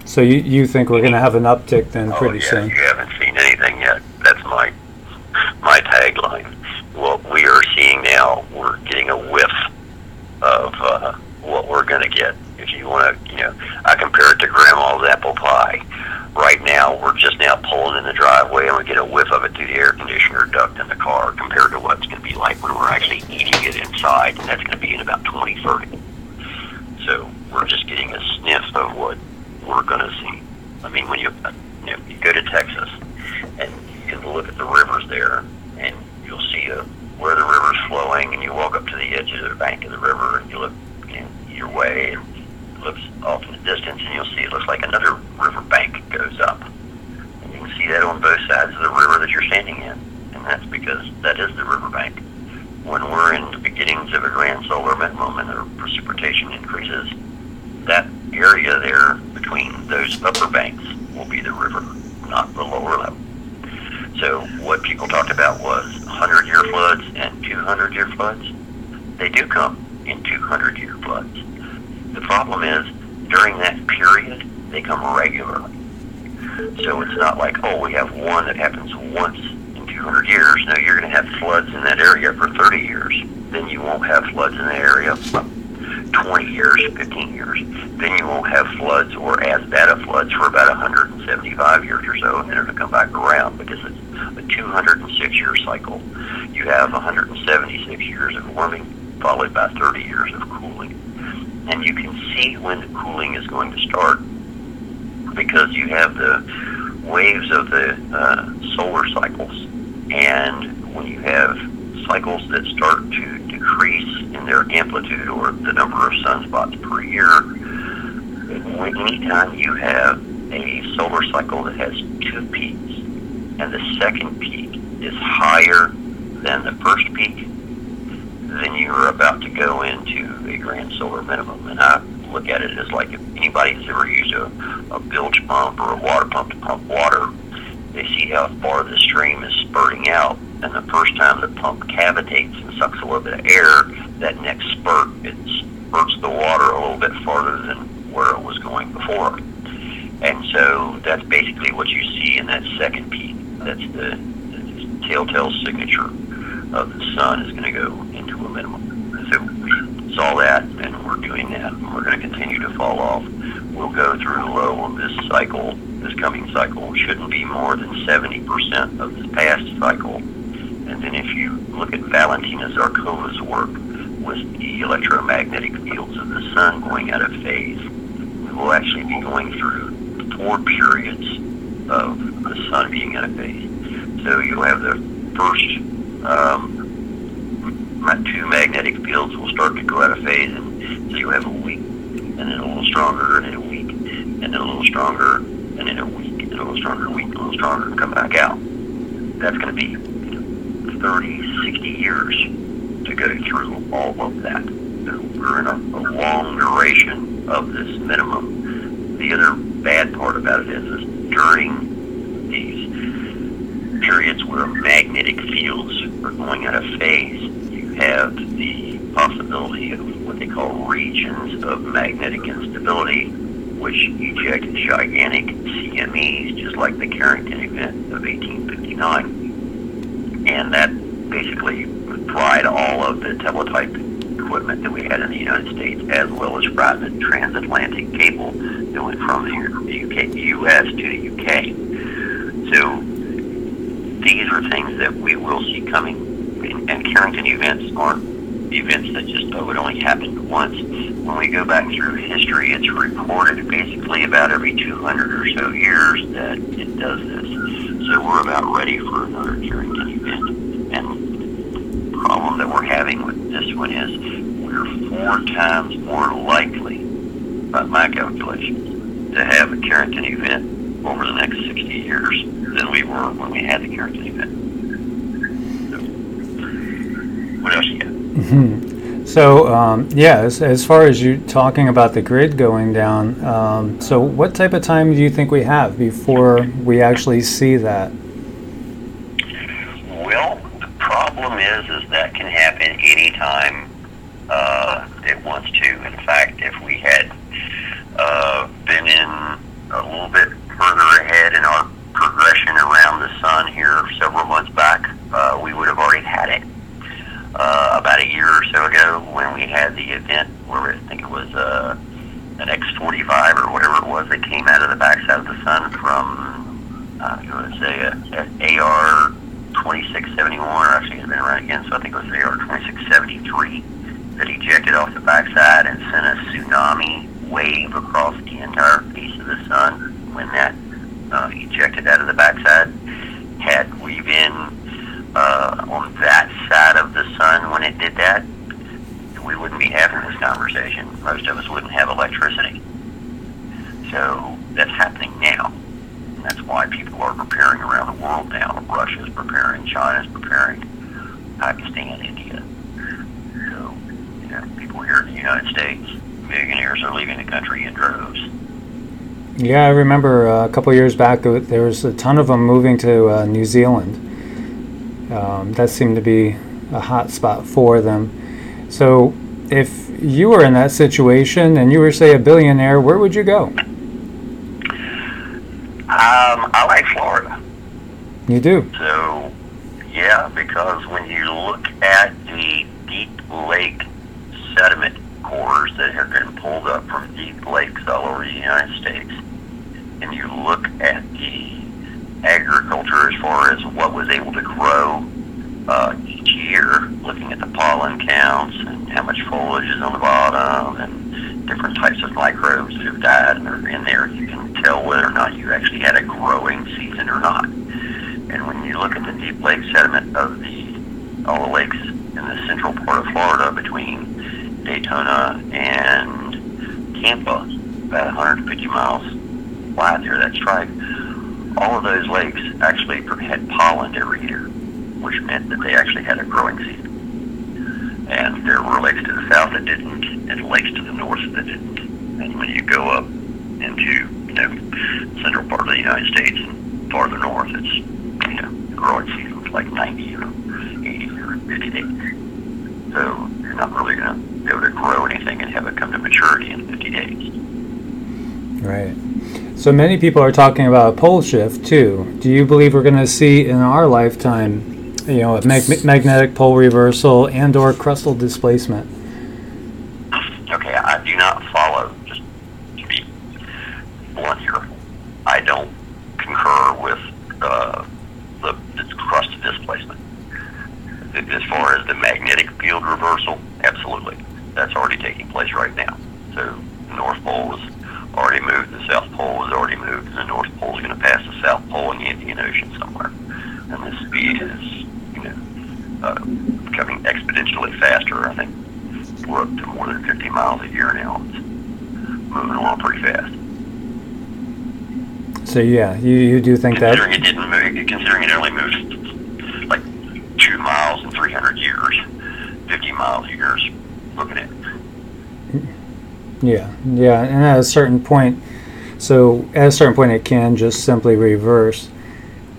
So you think we're going to have an uptick then pretty soon? You haven't seen anything yet. That's my tagline. What we are seeing now, we're getting a whiff of what we're going to get. If you want to, I compare it to Grandma's apple pie. Right now, we're just now pulling in the driveway and we get a whiff of it through the air conditioner duct in the car compared to what it's going to be like when we're actually eating it inside, and that's going to be in about 2030. So we're just getting a sniff of what we're going to see. I mean, when you go to Texas and you can look at the rivers there, and you'll see where the river's flowing, and you walk up to the edge of the bank of the river, and you look your way, and it looks off in the distance, and you'll see it looks like another river bank goes up. And you can see that on both sides of the river that you're standing in, and that's because that is the river bank. When we're in the beginnings of a grand solar minimum and the precipitation increases, that area there between those upper banks will be the river, not the lower level. So what people talked about was 100-year floods and 200-year floods. They do come in 200-year floods. The problem is, during that period, they come regularly. So it's not like, we have one that happens once 200 years. No, you're going to have floods in that area for 30 years. Then you won't have floods in the area for 20 years, 15 years. Then you won't have floods or as bad of floods for about 175 years or so, and then it'll come back around because it's a 206-year cycle. You have 176 years of warming followed by 30 years of cooling. And you can see when the cooling is going to start because you have the waves of the solar cycles. And when you have cycles that start to decrease in their amplitude or the number of sunspots per year, anytime you have a solar cycle that has 2 peaks and the second peak is higher than the first peak, then you're about to go into a grand solar minimum. And I look at it as like if anybody's ever used a bilge pump or a water pump to pump water, they see how far the stream is spurting out, and the first time the pump cavitates and sucks a little bit of air, that next spurt, it spurts the water a little bit farther than where it was going before. And so that's basically what you see in that second peak. That's the telltale signature of the sun is going to go into a minimum. So we saw that, and we're doing that, and we're going to continue to fall off. We'll go through a low of this cycle. This coming cycle shouldn't be more than 70% of this past cycle. And then if you look at Valentina Zarkova's work with the electromagnetic fields of the sun going out of phase, we will actually be going through 4 periods of the sun being out of phase. So you'll have the first 2 magnetic fields will start to go out of phase, and so you'll have a week, and then a little stronger, and then a week, and then a little stronger, and then a week, and a little stronger, a week, and a little stronger, and come back out. That's going to be 30, 60 years to go through all of that. So we're in a long duration of this minimum. The other bad part about it is during these periods where magnetic fields are going out of phase, you have the possibility of what they call regions of magnetic instability, which eject gigantic CMEs, just like the Carrington event of 1859. And that basically fried all of the teletype equipment that we had in the United States, as well as fried the transatlantic cable that went from the U.S. to the U.K. So these are things that we will see coming, and Carrington events aren't events that just would only happen once. When we go back through history, it's reported basically about every 200 or so years that it does this. So we're about ready for another Carrington event. And the problem that we're having with this one is we're 4 times more likely, by my calculations, to have a Carrington event over the next 60 years than we were when we had the Carrington event. So, what else you got? So, as far as you talking about the grid going down, so what type of time do you think we have before we actually see that? Well, the problem is that can happen anytime it wants to. In fact, if we had been in a little bit further ahead in our progression around the sun here several months back, we would have already had it. About a year or so ago, when we had the event where I think it was an X-45 or whatever it was that came out of the backside of the sun from, I'm going to say, an AR-2671, or actually it's been around again, so I think it was AR-2673, that ejected off the backside and sent a tsunami wave across the entire face of the sun when that ejected out of the backside. Had we been on that side of the sun when it did that, we wouldn't be having this conversation. Most of us wouldn't have electricity. So that's happening now. And that's why people are preparing around the world now. Russia's preparing, China's preparing, Pakistan, India. So, people here in the United States, millionaires are leaving the country in droves. Yeah, I remember a couple years back there was a ton of them moving to New Zealand. That seemed to be a hot spot for them. So if you were in that situation and you were, say, a billionaire, where would you go? I like Florida. You do? So, yeah, because when you look at the deep lake sediment cores that have been pulled up from deep lakes all over the United States, and you look at the agriculture as far as what was able to grow each year, looking at the pollen counts and how much foliage is on the bottom and different types of microbes that have died and are in there, you can tell whether or not you actually had a growing season or not. And when you look at the deep lake sediment of all the lakes in the central part of Florida between Daytona and Tampa, about 150 miles wide there, that stripe, all of those lakes actually had pollen every year, which meant that they actually had a growing season. And there were lakes to the south that didn't, and lakes to the north that didn't. And when you go up into, central part of the United States and farther north, it's, the growing season's like 90 or 80 or 50 days. So you're not really going to be able to grow anything and have it come to maturity in 50 days. Right. So many people are talking about a pole shift too. Do you believe we're going to see in our lifetime, a magnetic pole reversal and or crustal displacement? Okay, I do not follow, just to be blunt here, I don't concur with the crust displacement. As far as the magnetic field reversal, absolutely. That's already taking place right now. So the North Pole is already moved, the South Pole is already moved, and the North Pole is going to pass the South Pole in the Indian Ocean somewhere. And the speed is, becoming exponentially faster. I think we're up to more than 50 miles a year now. It's moving along pretty fast. So yeah, you do think that? Considering it only moved like 2 miles in 300 years, 50 miles a year is looking at. Yeah, and at a certain point, it can just simply reverse.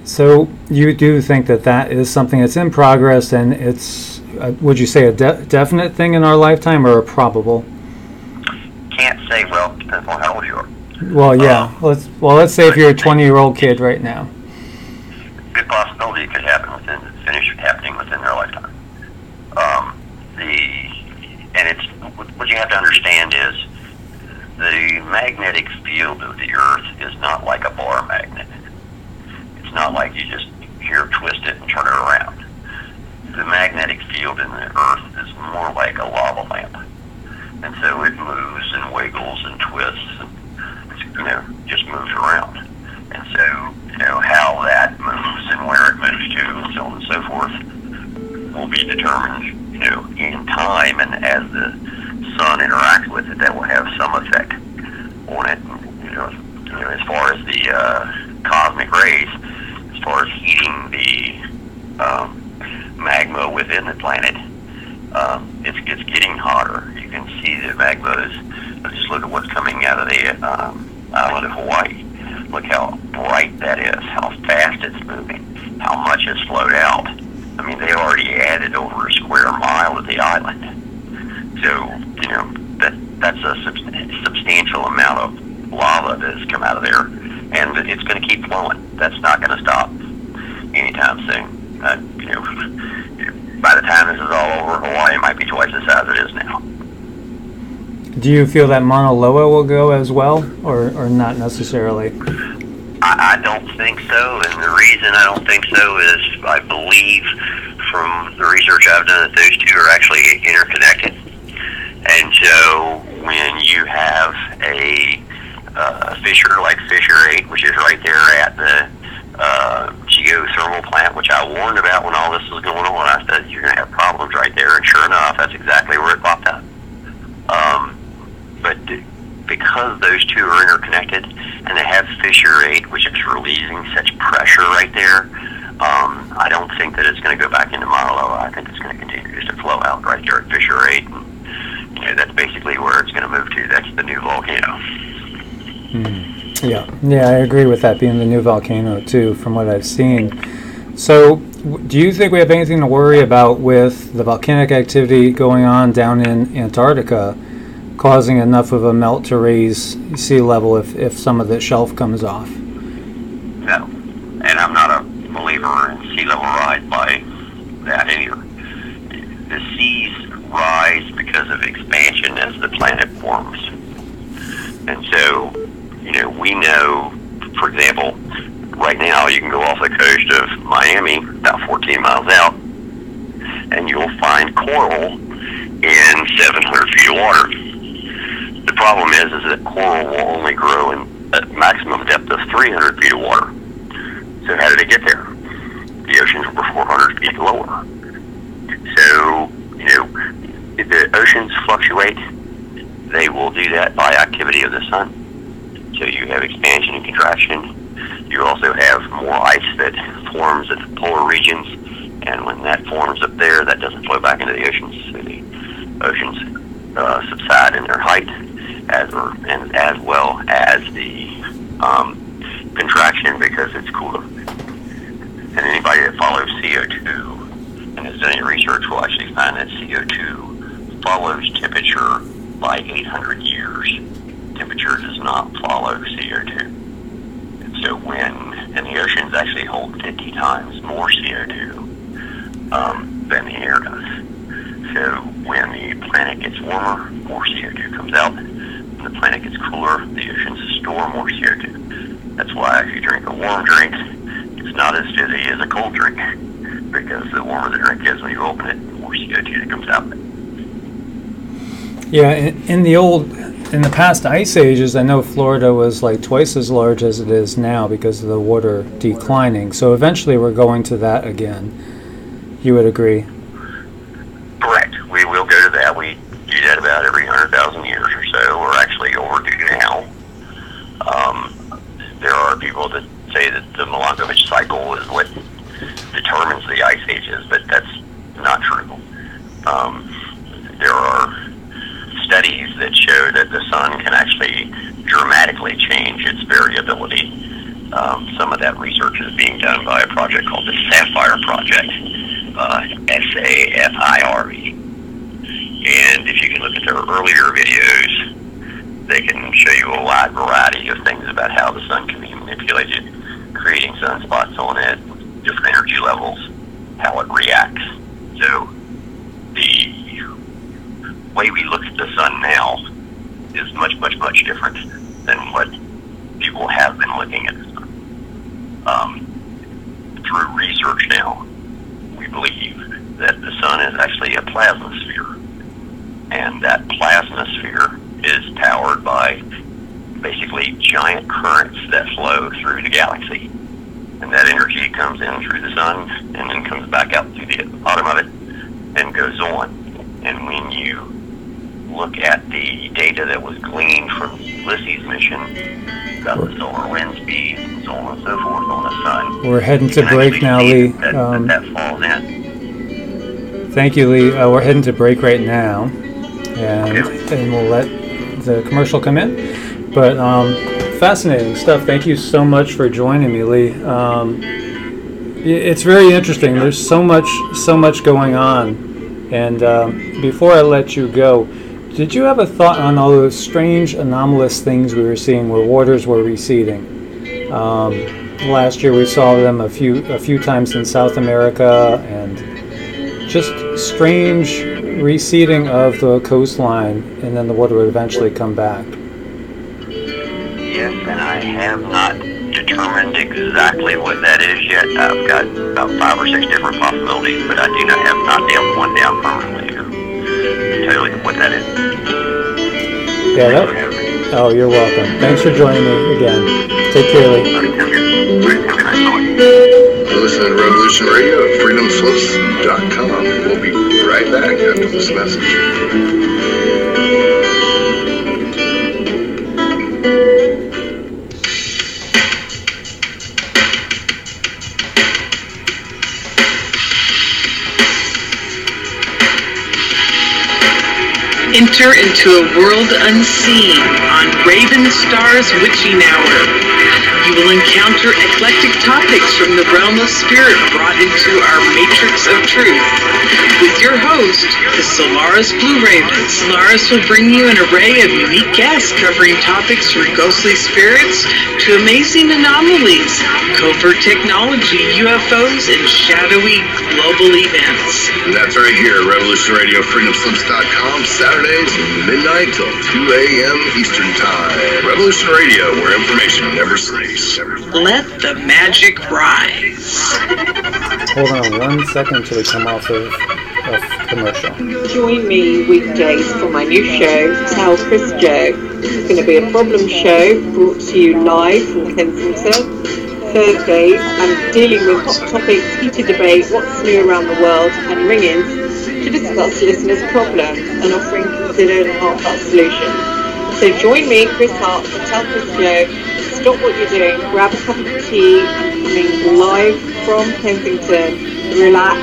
So you do think that that is something that's in progress, and it's, would you say, a definite thing in our lifetime or a probable? Can't say. Well, depends on how old you are. Well, yeah. Let's say if you're a 20-year-old kid right now. Good possibility it could finish happening within their lifetime. And it's what you have to understand is the magnetic field of the Earth is not like a bar magnet. It's not like you just twist it and turn it around. The magnetic field in the Earth is more like a lava lamp, and so it moves and wiggles and twists, and just moves around. And so how that moves and where it moves to, and so on and so forth, will be determined in time, and as the sun interacts with it, that will have some effect on it. As far as the cosmic rays, as far as heating the magma within the planet, it's getting hotter. You can see the magma just look at what's coming out of the island of Hawaii. Look how bright that is, how fast it's moving, how much has flowed out. I mean, they already added over a square mile of the island. So, that's a substantial amount of lava that has come out of there, and it's going to keep flowing. That's not going to stop anytime soon. By the time this is all over, Hawaii might be twice the size it is now. Do you feel that Mauna Loa will go as well, or not necessarily? I don't think so, and the reason I don't think so is I believe from the research I've done that those two are actually interconnected. And so when you have a fissure like Fissure 8, which is right there at the geothermal plant, which I warned about when all this was going on, I said, you're going to have problems right there, and sure enough, that's exactly where it popped up. But because those two are interconnected, and they have Fissure 8, which is releasing such pressure right there, I don't think that it's going to go back into Mauna Loa. I think it's going to continue just to flow out right there at Fissure 8, and that's basically where it's going to move to. That's the new volcano. Yeah, I agree with that being the new volcano too, from what I've seen. So, do you think we have anything to worry about with the volcanic activity going on down in Antarctica, causing enough of a melt to raise sea level if some of the shelf comes off? No, and I'm not a believer in sea level rise by that either. The seas rise because of expansion as the planet forms. And so, we know, for example, right now you can go off the coast of Miami, about 14 miles out, and you'll find coral in 700 feet of water. The problem is that coral will only grow in a maximum depth of 300 feet of water. So how did it get there? The oceans were 400 feet lower. So, if the oceans fluctuate, they will do that by activity of the sun. So you have expansion and contraction. You also have more ice that forms in the polar regions, and when that forms up there, that doesn't flow back into the oceans. So the oceans subside in their height, as well as the contraction because it's cooler. And anybody that follows CO2 and has done any research will actually find that CO2 follows temperature by 800 years. Temperature does not follow CO2. And so and the oceans actually hold 50 times more CO2 than the air does. So when the planet gets warmer, more CO2 comes out. When the planet gets cooler, the oceans store more CO2. That's why if you drink a warm drink, it's not as fizzy as a cold drink, because the warmer the drink is when you open it, the more CO2 that comes out. Yeah, in the past ice ages, I know Florida was like twice as large as it is now because of the water declining. So eventually we're going to that again. You would agree? Correct. We will go to that. We do about every 100,000 years or so. We're actually overdue now. There are people that say that the Milankovitch cycle is what determines the ice ages, but that's not true. There are studies that show that the sun can actually dramatically change its variability. Some of that research is being done by a project called the SAFIRE Project, SAFIRE. And if you can look at their earlier videos, they can show you a wide variety of things about how the sun can be manipulated, creating sunspots on it, different energy levels, how it reacts. So the way we look at the sun now is much, much, much different than what people have been looking at the sun. Through research now, we believe that the sun is actually a plasma sphere. And that plasma sphere is powered by basically giant currents that flow through the galaxy. And that energy comes in through the sun and then comes back out through the bottom of it and goes on. And when you look at the data that was gleaned from the Ulysses mission about the solar wind speeds and so on and so forth on the sun. We're heading to break now, Lee. That falls in. Thank you, Lee. We're heading to break right now, and we'll let the commercial come in. But fascinating stuff. Thank you so much for joining me, Lee. It's very interesting. There's so much going on. And before I let you go, did you have a thought on all those strange, anomalous things we were seeing where waters were receding? Last year we saw them a few times in South America, and just strange receding of the coastline, and then the water would eventually come back. Yes, and I have not determined exactly what that is yet. I've got about 5 or 6 different possibilities, but I do not have nailed one down permanently to tell you what that is. Yeah, oh, you're welcome. Thanks for joining me again. Take care, Lee. You're listening to Revolution Radio at freedomslips.com. We'll be right back after this message. Enter into a world unseen on Raven Star's Witching Hour. You will encounter eclectic topics from the realm of spirit brought into our matrix of truth. With your host, the Solaris Blue Raven. Solaris will bring you an array of unique guests covering topics from ghostly spirits to amazing anomalies, covert technology, UFOs, and shadowy global events. And that's right here at Revolution Radio, freedomslips.com, Saturdays, midnight till 2 a.m. Eastern Time. Revolution Radio, where information never sleeps. Let the magic rise. Hold on 1 second until we come off of commercial. Join me weekdays for my new show, Tell Chris Joe. This is going to be a problem show brought to you live from Kensington. Thursdays, I'm dealing with hot topics, heated debate, what's new around the world, and ring-ins to discuss listeners' problems and offering considered and heartfelt solutions. So join me, Chris Hart, for Tell Chris Joe. Stop what you're doing, grab a cup of tea, coming live from Kensington, relax,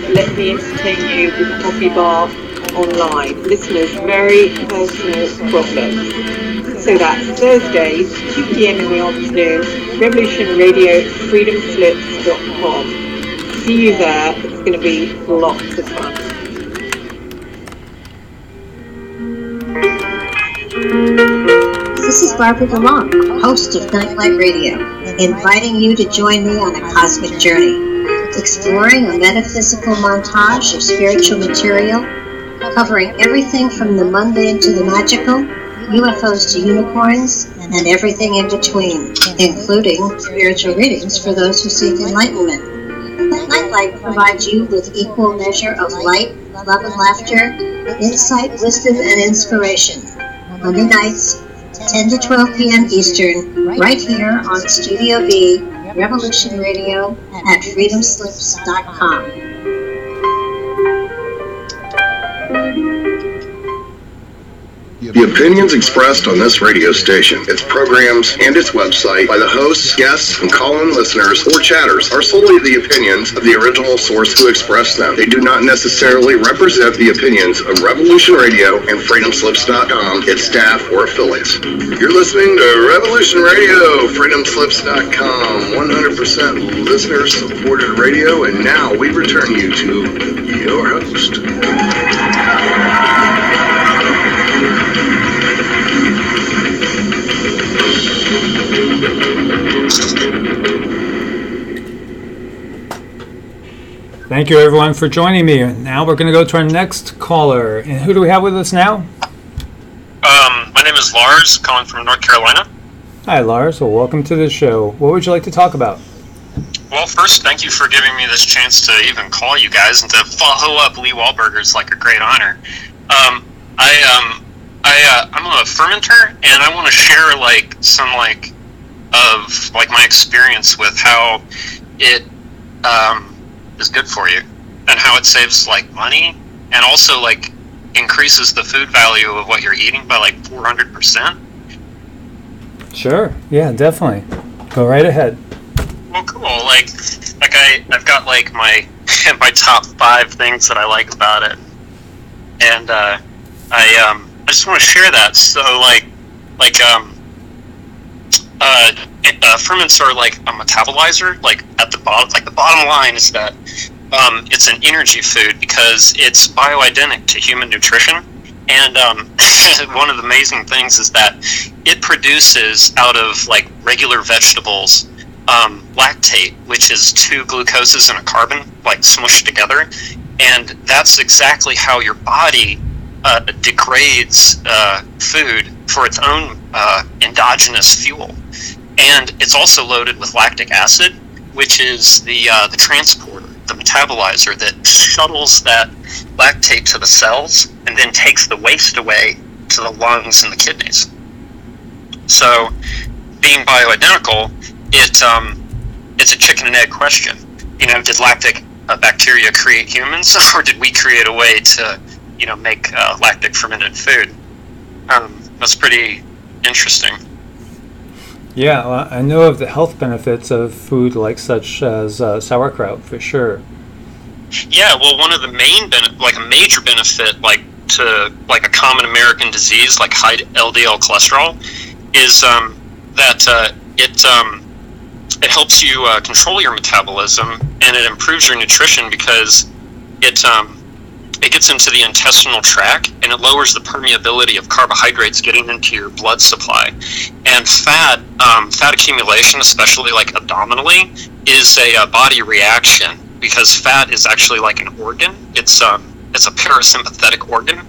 let me entertain you with a coffee bar online. Listeners' very personal problems. So that's Thursdays, 2 p.m. in the afternoon, Revolution Radio, freedomslips.com. See you there, it's going to be lots of fun. This is Barbara DeLong, host of Nightlight Radio, inviting you to join me on a cosmic journey, exploring a metaphysical montage of spiritual material, covering everything from the mundane to the magical, UFOs to unicorns, and everything in between, including spiritual readings for those who seek enlightenment. Nightlight provides you with equal measure of light, love and laughter, insight, wisdom, and inspiration. Monday nights, 10 to 12 p.m. Eastern, right here on Studio B, Revolution Radio at freedomslips.com. The opinions expressed on this radio station, its programs, and its website by the hosts, guests, and call-in listeners or chatters are solely the opinions of the original source who expressed them. They do not necessarily represent the opinions of Revolution Radio and FreedomSlips.com, its staff, or affiliates. You're listening to Revolution Radio, FreedomSlips.com, 100% listener-supported radio, and now we return you to your host. Thank you, everyone, for joining me. Now we're going to go to our next caller. And who do we have with us now? My name is Lars, calling from North Carolina. Hi, Lars. Well, welcome to the show. What would you like to talk about? Well, first, thank you for giving me this chance to even call you guys and to follow up Lee Wahlberger is like a great honor. I'm a fermenter, and I want to share some of my experience with how it is good for you and how it saves money and also increases the food value of what you're eating by 400%. Sure. Yeah, definitely. Go right ahead. Well, cool. I've got my my top 5 things that I like about it, and I just want to share that. So ferments are like a metabolizer. At the bottom, the bottom line is that it's an energy food because it's bioidentic to human nutrition. And one of the amazing things is that it produces out of regular vegetables lactate, which is 2 glucoses and a carbon smushed together, and that's exactly how your body degrades food for its own endogenous fuel. And it's also loaded with lactic acid, which is the transporter, the metabolizer that shuttles that lactate to the cells and then takes the waste away to the lungs and the kidneys. So, being bioidentical, it's a chicken and egg question. Did lactic bacteria create humans, or did we create a way to, make lactic fermented food? That's pretty interesting. Yeah, well, I know of the health benefits of food such as sauerkraut, for sure. Yeah, well, one of the main a major benefit, to a common American disease like high LDL cholesterol, is that it helps you control your metabolism, and it improves your nutrition because it gets into the intestinal tract, and it lowers the permeability of carbohydrates getting into your blood supply. And fat accumulation, especially abdominally, is a body reaction because fat is actually an organ. It's a parasympathetic organ,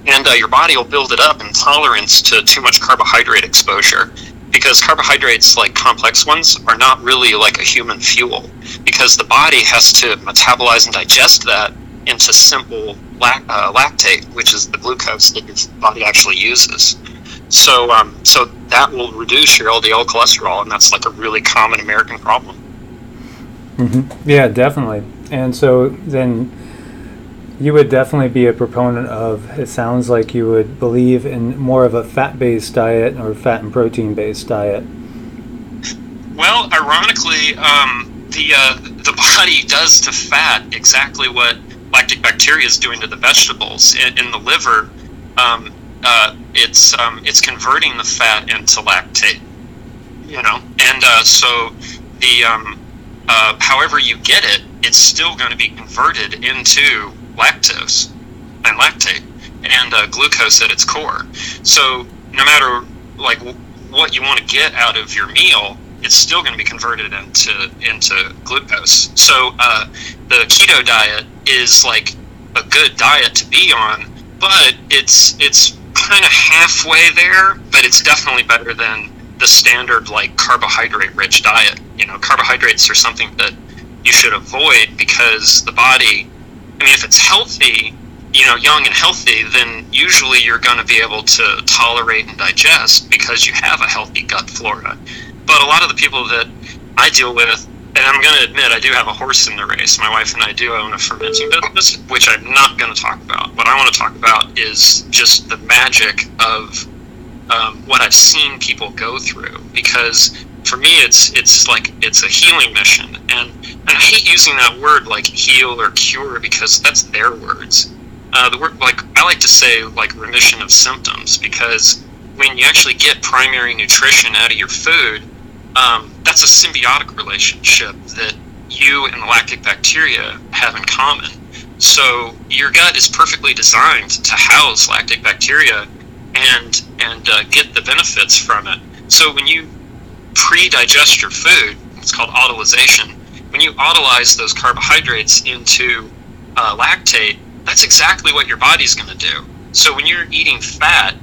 and your body will build it up in tolerance to too much carbohydrate exposure. Because carbohydrates, complex ones, are not really a human fuel, because the body has to metabolize and digest that into simple lactate, which is the glucose that your body actually uses. So that will reduce your LDL cholesterol, and that's a really common American problem. Mm-hmm. Yeah, definitely. And so then you would definitely be a proponent of, it sounds like you would believe in more of a fat-based diet or fat and protein-based diet. Well, ironically, the body does to fat exactly what lactic bacteria is doing to the vegetables. In the liver, it's converting the fat into lactate, and so the however you get it, it's still going to be converted into lactose and lactate and glucose at its core. So no matter what you want to get out of your meal, it's still going to be converted into glucose. So the keto diet is a good diet to be on, but it's kind of halfway there, but it's definitely better than the standard carbohydrate rich diet. Carbohydrates are something that you should avoid because the body, if it's healthy, young and healthy, then usually you're going to be able to tolerate and digest because you have a healthy gut flora. But a lot of the people that I deal with and I'm going to admit I do have a horse in the race. My wife and I do own a fermenting business, which I'm not going to talk about. What I want to talk about is just the magic of what I've seen people go through, because for me it's a healing mission, and I hate using that word like heal or cure, because that's their words. The word, like, I like to say, like, remission of symptoms, because when you actually get primary nutrition out of your food, that's a symbiotic relationship that you and the lactic bacteria have in common. So your gut is perfectly designed to house lactic bacteria and get the benefits from it. So when you pre-digest your food, it's called autolyzation. When you autolyze those carbohydrates into lactate, that's exactly what your body's going to do. So when you're eating fat,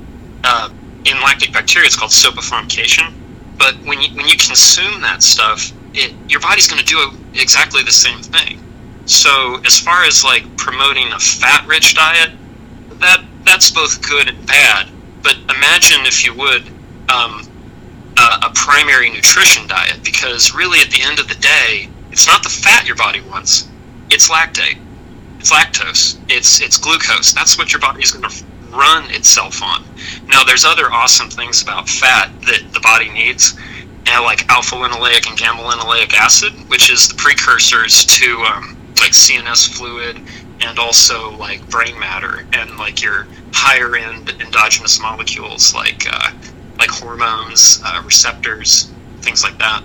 in lactic bacteria, it's called sopification. But when you consume that stuff, your body's going to do exactly the same thing. So as far as like promoting a fat-rich diet, that's both good and bad. But imagine, if you would, a primary nutrition diet, because really at the end of the day, it's not the fat your body wants, it's lactate, it's lactose, it's glucose. That's what your body's going to run itself on. Now, there's other awesome things about fat that the body needs, like alpha-linoleic and gamma-linoleic acid, which is the precursors to like CNS fluid, and also like brain matter, and like your higher end endogenous molecules like hormones, receptors, things like that.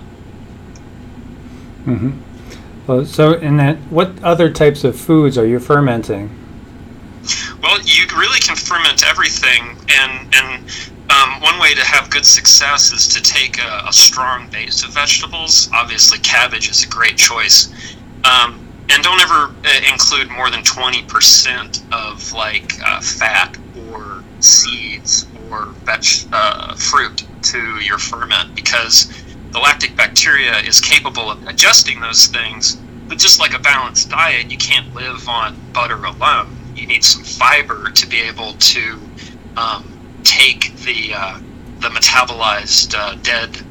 Mm-hmm. Well, so in that, what other types of foods are you fermenting? Well, you really can ferment everything, and one way to have good success is to take a strong base of vegetables. Obviously, cabbage is a great choice. And don't ever include more than 20% of like fat or seeds or fruit to your ferment, because the lactic bacteria is capable of digesting those things. But just like a balanced diet, you can't live on butter alone. You need some fiber to be able to take the metabolized dead,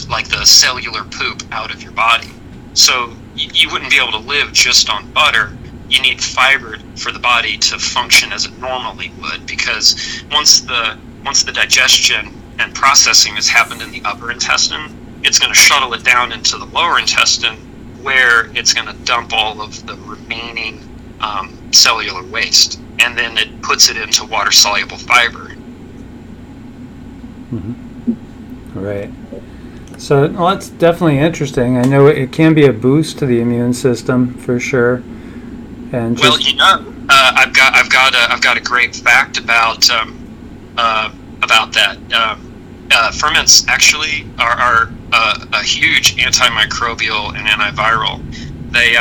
like the cellular poop, out of your body. So you wouldn't be able to live just on butter. You need fiber for the body to function as it normally would, because once the digestion and processing has happened in the upper intestine, it's going to shuttle it down into the lower intestine, where it's going to dump all of the remaining cellular waste, and then it puts it into water-soluble fiber. Mm-hmm. Right. So, well, that's definitely interesting. I know it can be a boost to the immune system for sure. And well, you know, I've got a great fact about that. Ferments actually are a huge antimicrobial and antiviral. They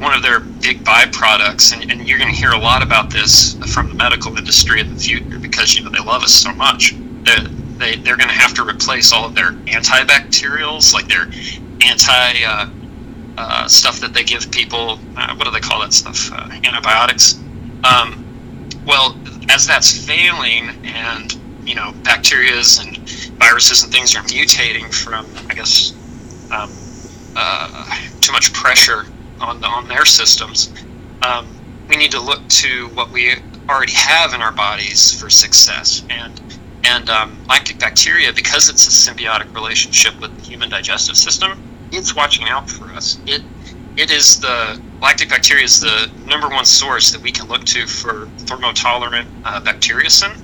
one of their big byproducts, and you're going to hear a lot about this from the medical industry in the future, because you know they love us so much. They're going to have to replace all of their antibacterials, like their anti stuff that they give people. What do they call that stuff? Antibiotics. Well, as that's failing, and you know, bacterias and viruses and things are mutating from, I guess, too much pressure on their systems, we need to look to what we already have in our bodies for success. And lactic bacteria, because it's a symbiotic relationship with the human digestive system, it's watching out for us. Lactic bacteria is the number one source that we can look to for thermotolerant bacteriocin.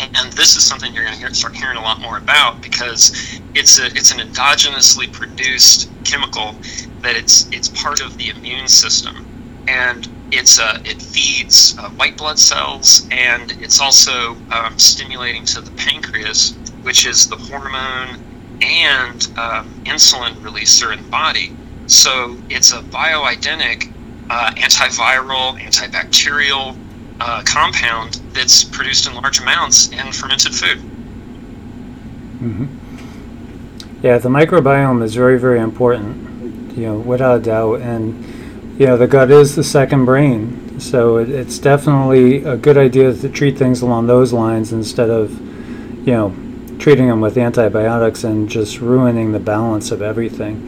And this is something you're going to start hearing a lot more about, because it's an endogenously produced chemical that it's part of the immune system, and it feeds white blood cells, and it's also stimulating to the pancreas, which is the hormone and insulin releaser in the body. So it's a bioidentic antiviral, antibacterial compound that's produced in large amounts in fermented food. Mm-hmm. Yeah, the microbiome is very, very important, you know, without a doubt. And, you know, the gut is the second brain. So it's definitely a good idea to treat things along those lines, instead of, you know, treating them with antibiotics and just ruining the balance of everything.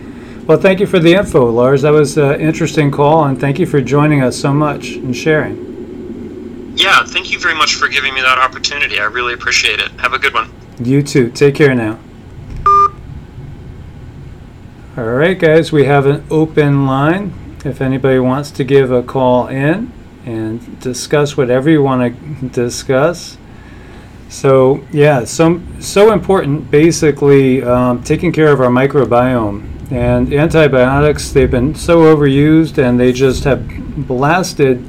Well, thank you for the info, Lars. That was an interesting call, and thank you for joining us so much and sharing. Yeah, thank you very much for giving me that opportunity. I really appreciate it. Have a good one. You too. Take care now. All right, guys, we have an open line. If anybody wants to give a call in and discuss whatever you want to discuss. So, yeah, so important, basically, taking care of our microbiome. And antibiotics, they've been so overused, and they just have blasted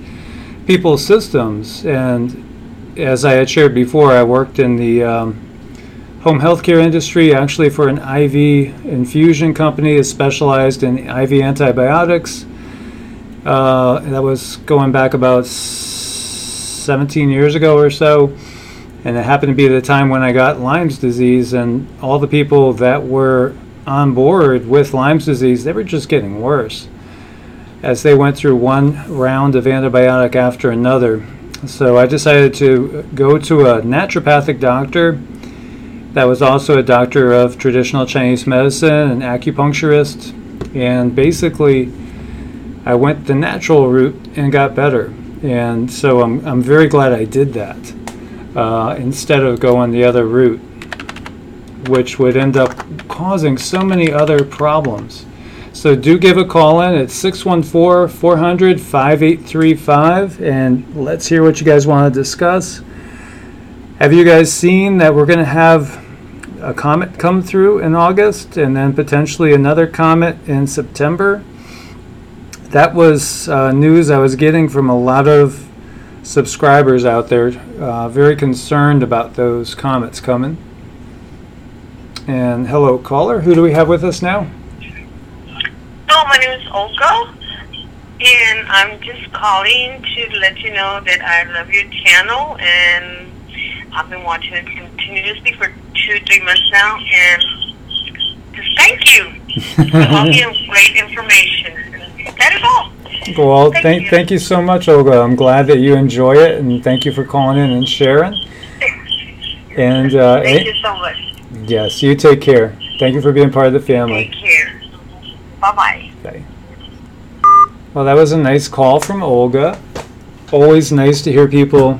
people's systems. And as I had shared before, I worked in the home healthcare industry, actually for an IV infusion company that specialized in IV antibiotics. That was going back about 17 years ago or so. And it happened to be the time when I got Lyme's disease, and all the people that were on board with Lyme's disease, they were just getting worse as they went through one round of antibiotic after another. So I decided to go to a naturopathic doctor that was also a doctor of traditional Chinese medicine, an acupuncturist, and basically I went the natural route and got better. And so I'm very glad I did that instead of going the other route, which would end up causing so many other problems. So do give a call in at 614-400-5835, and let's hear what you guys want to discuss. Have you guys seen that we're going to have a comet come through in August, and then potentially another comet in September? That was news I was getting from a lot of subscribers out there, very concerned about those comets coming. And hello, caller. Who do we have with us now? Hello, my name is Olga, and I'm just calling to let you know that I love your channel, and I've been watching it continuously for 2-3 months now, and just thank you for all the great information. That is all. Well, thank you so much, Olga. I'm glad that you enjoy it, and thank you for calling in and sharing. And thank you so much. Yes, you take care. Thank you for being part of the family. Take care. Bye-bye. Bye. Well, that was a nice call from Olga. Always nice to hear people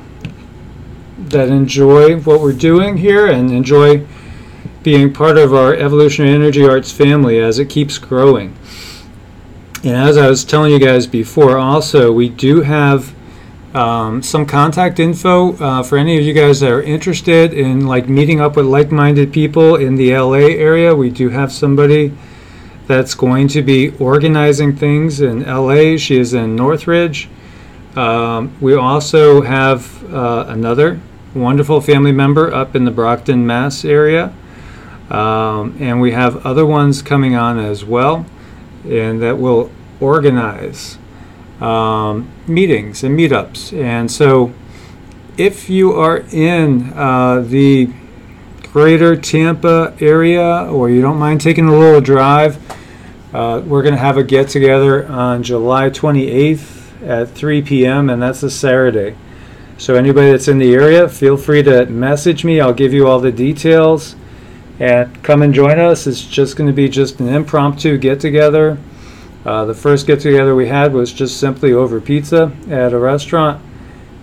that enjoy what we're doing here and enjoy being part of our Evolutionary Energy Arts family as it keeps growing. And as I was telling you guys before, also, we do have some contact info for any of you guys that are interested in meeting up with like-minded people in the LA area. We do have somebody that's going to be organizing things in LA. She is in Northridge. We also have another wonderful family member up in the Brockton, Mass area. And we have other ones coming on as well, and that will organize meetings and meetups. And so if you are in the greater Tampa area, or you don't mind taking a little drive, we're going to have a get-together on July 28th at 3 p.m., and that's a Saturday. So anybody that's in the area, feel free to message me. I'll give you all the details, and come and join us. It's just going to be just an impromptu get-together. The first get-together we had was just simply over pizza at a restaurant,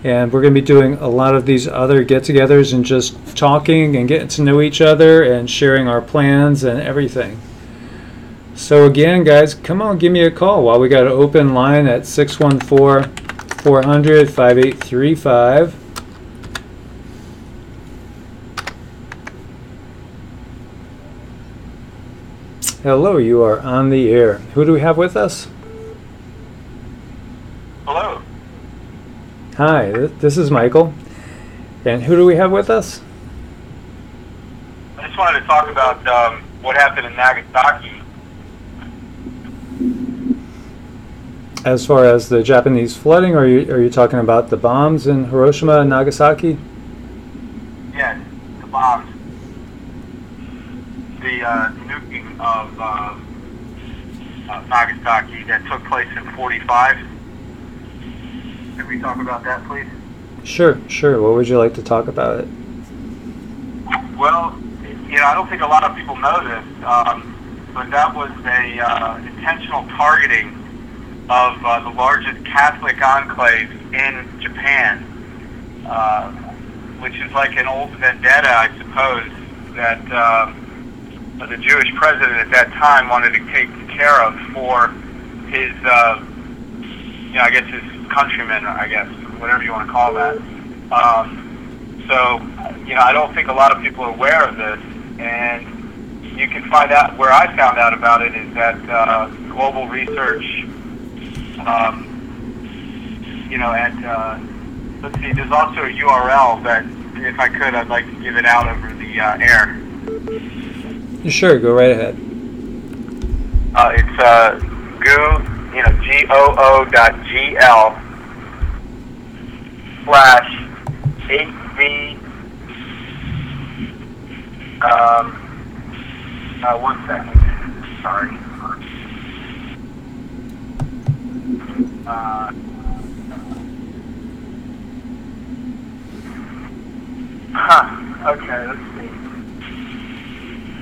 and we're going to be doing a lot of these other get-togethers and just talking and getting to know each other and sharing our plans and everything. So again, guys, come on, give me a call while we got an open line at 614-400-5835. Hello, you are on the air. Who do we have with us? Hello. Hi, this is Michael. And who do we have with us? I just wanted to talk about what happened in Nagasaki. As far as the Japanese flooding, or are you talking about the bombs in Hiroshima and Nagasaki? Yes, the bombs. The nuking of Nagasaki that took place in '45. Can we talk about that, please? Sure. What would you like to talk about it? Well, I don't think a lot of people know this. but that was a intentional targeting of the largest Catholic enclave in Japan, which is like an old vendetta, I suppose, that the Jewish president at that time wanted to take care of for his, I guess his countrymen, I guess, whatever you want to call that. So, I don't think a lot of people are aware of this, and you can find out, where I found out about it is that Global Research, let's see, there's also a URL that, if I could, I'd like to give it out over the air. Sure, go right ahead. It's GOO.GL/8V. One second. Sorry. Okay, let's see.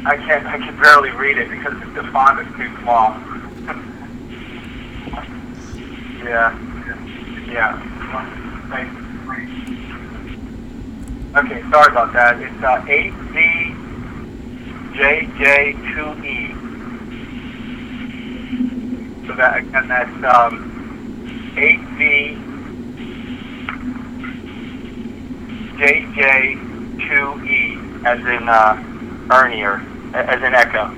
I can barely read it because the font is too small. Yeah. Okay, sorry about that. It's 8VJJ2E. So that, again, that's 8VJJ2E, as in Ernie, or as in Echo.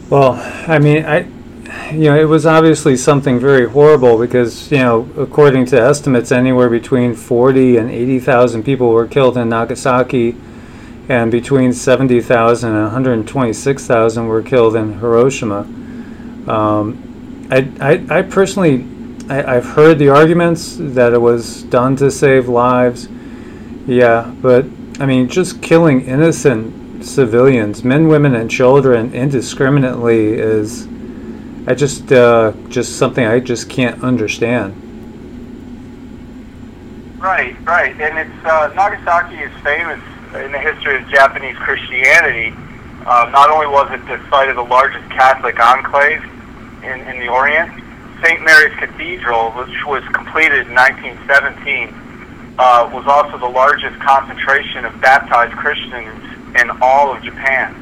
Well, I mean, it was obviously something very horrible because, according to estimates, anywhere between 40 and 80,000 people were killed in Nagasaki, and between 70,000 and 126,000 were killed in Hiroshima. I personally, I've heard the arguments that it was done to save lives. Yeah, but I mean, just killing innocent civilians, men, women, and children indiscriminately is, just something I just can't understand. Right, and it's Nagasaki is famous in the history of Japanese Christianity. Not only was it the site of the largest Catholic enclave in the Orient, St. Mary's Cathedral, which was completed in 1917, was also the largest concentration of baptized Christians in all of Japan.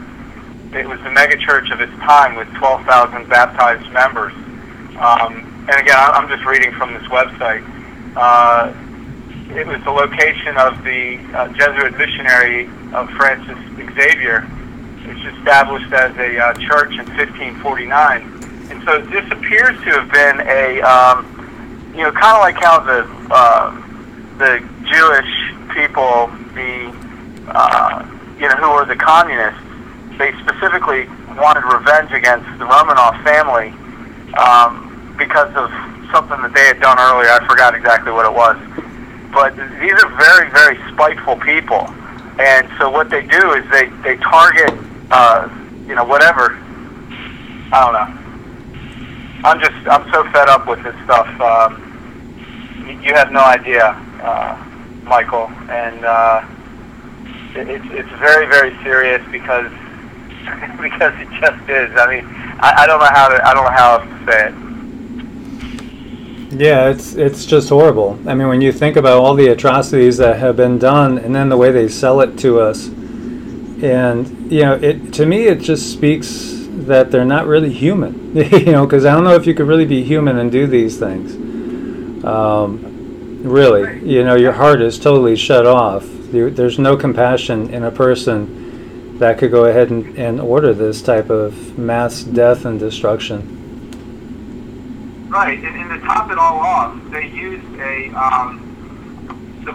It was the megachurch of its time with 12,000 baptized members. And again, I'm just reading from this website. It was the location of the Jesuit missionary of Francis Xavier, which established as a church in 1549. And so this appears to have been a, kind of like how the Jewish people, who were the communists, they specifically wanted revenge against the Romanov family because of something that they had done earlier. I forgot exactly what it was. But these are very, very spiteful people. And so what they do is they target, whatever. I don't know. I'm so fed up with this stuff. You have no idea, Michael. And it's very, very serious because it just is. I mean, I don't know how else to say it. Yeah, it's just horrible. I mean, when you think about all the atrocities that have been done, and then the way they sell it to us, and to me it just speaks that they're not really human. Because I don't know if you could really be human and do these things. Really, your heart is totally shut off. There's no compassion in a person that could go ahead and order this type of mass death and destruction. Right, and to top it all off, they used the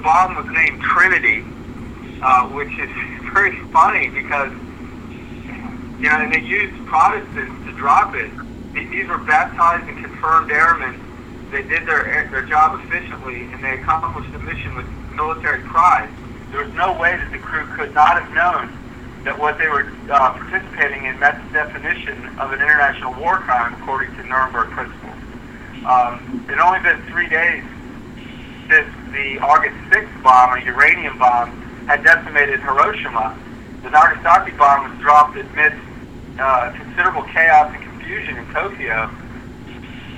bomb was named Trinity, which is very funny because, and they used Protestants to drop it. These were baptized and confirmed airmen. They did their job efficiently, and they accomplished the mission with military pride. There was no way that the crew could not have known that what they were participating in met the definition of an international war crime according to Nuremberg principles. It had only been 3 days since the August 6th bomb, a uranium bomb, had decimated Hiroshima, The Nagasaki bomb was dropped amidst considerable chaos and confusion in Tokyo,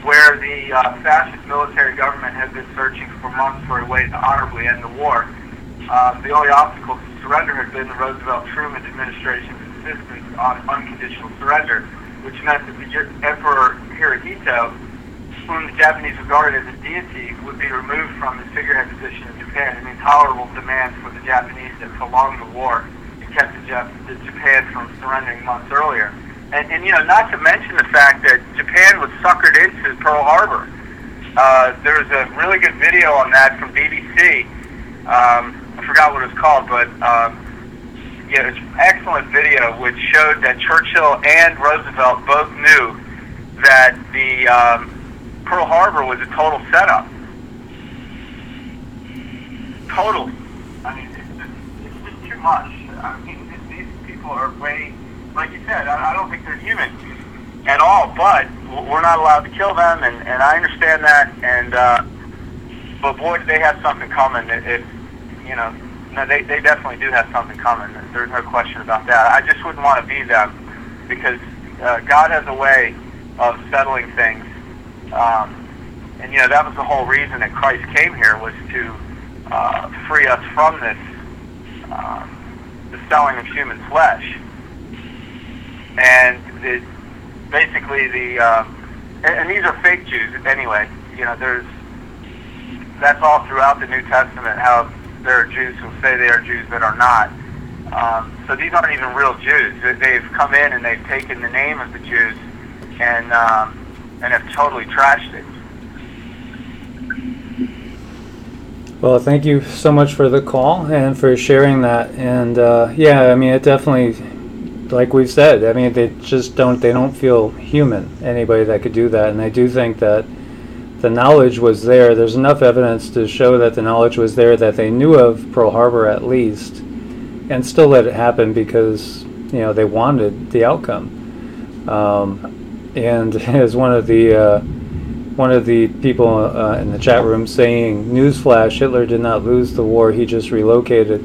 where the fascist military government had been searching for months for a way to honorably end the war. The only obstacle to surrender had been the Roosevelt-Truman administration's insistence on unconditional surrender, which meant that the Emperor Hirohito, whom the Japanese regarded as a deity, would be removed from his figurehead position in Japan, an intolerable demand for the Japanese that prolonged the war and kept the Japan from surrendering months earlier. And you know, not to mention the fact that Japan was suckered into Pearl Harbor. There's a really good video on that from BBC. I forgot what it was called, but yeah, it's an excellent video which showed that Churchill and Roosevelt both knew that the Pearl Harbor was a total setup. Totally. I mean, it's just too much. I mean, these people are way, like you said, I don't think they're human at all, but we're not allowed to kill them, and I understand that, and but boy, do they have something coming. You know, no, they definitely do have something coming. There's no question about that. I just wouldn't want to be them, because God has a way of settling things, and you know, that was the whole reason that Christ came here, was to free us from this, the selling of human flesh. And basically and these are fake Jews anyway. You know, that's all throughout the New Testament, how there are Jews who say they are Jews that are not. So these aren't even real Jews. They've come in and they've taken the name of the Jews and have totally trashed it. Well, thank you so much for the call and for sharing that. And yeah, I mean, it definitely, like we've said, I mean, they don't feel human, anybody that could do that. And I do think that the knowledge was there. There's enough evidence to show that the knowledge was there, that they knew of Pearl Harbor at least, and still let it happen because, you know, they wanted the outcome. And as one of the people in the chat room saying, newsflash, Hitler did not lose the war, he just relocated.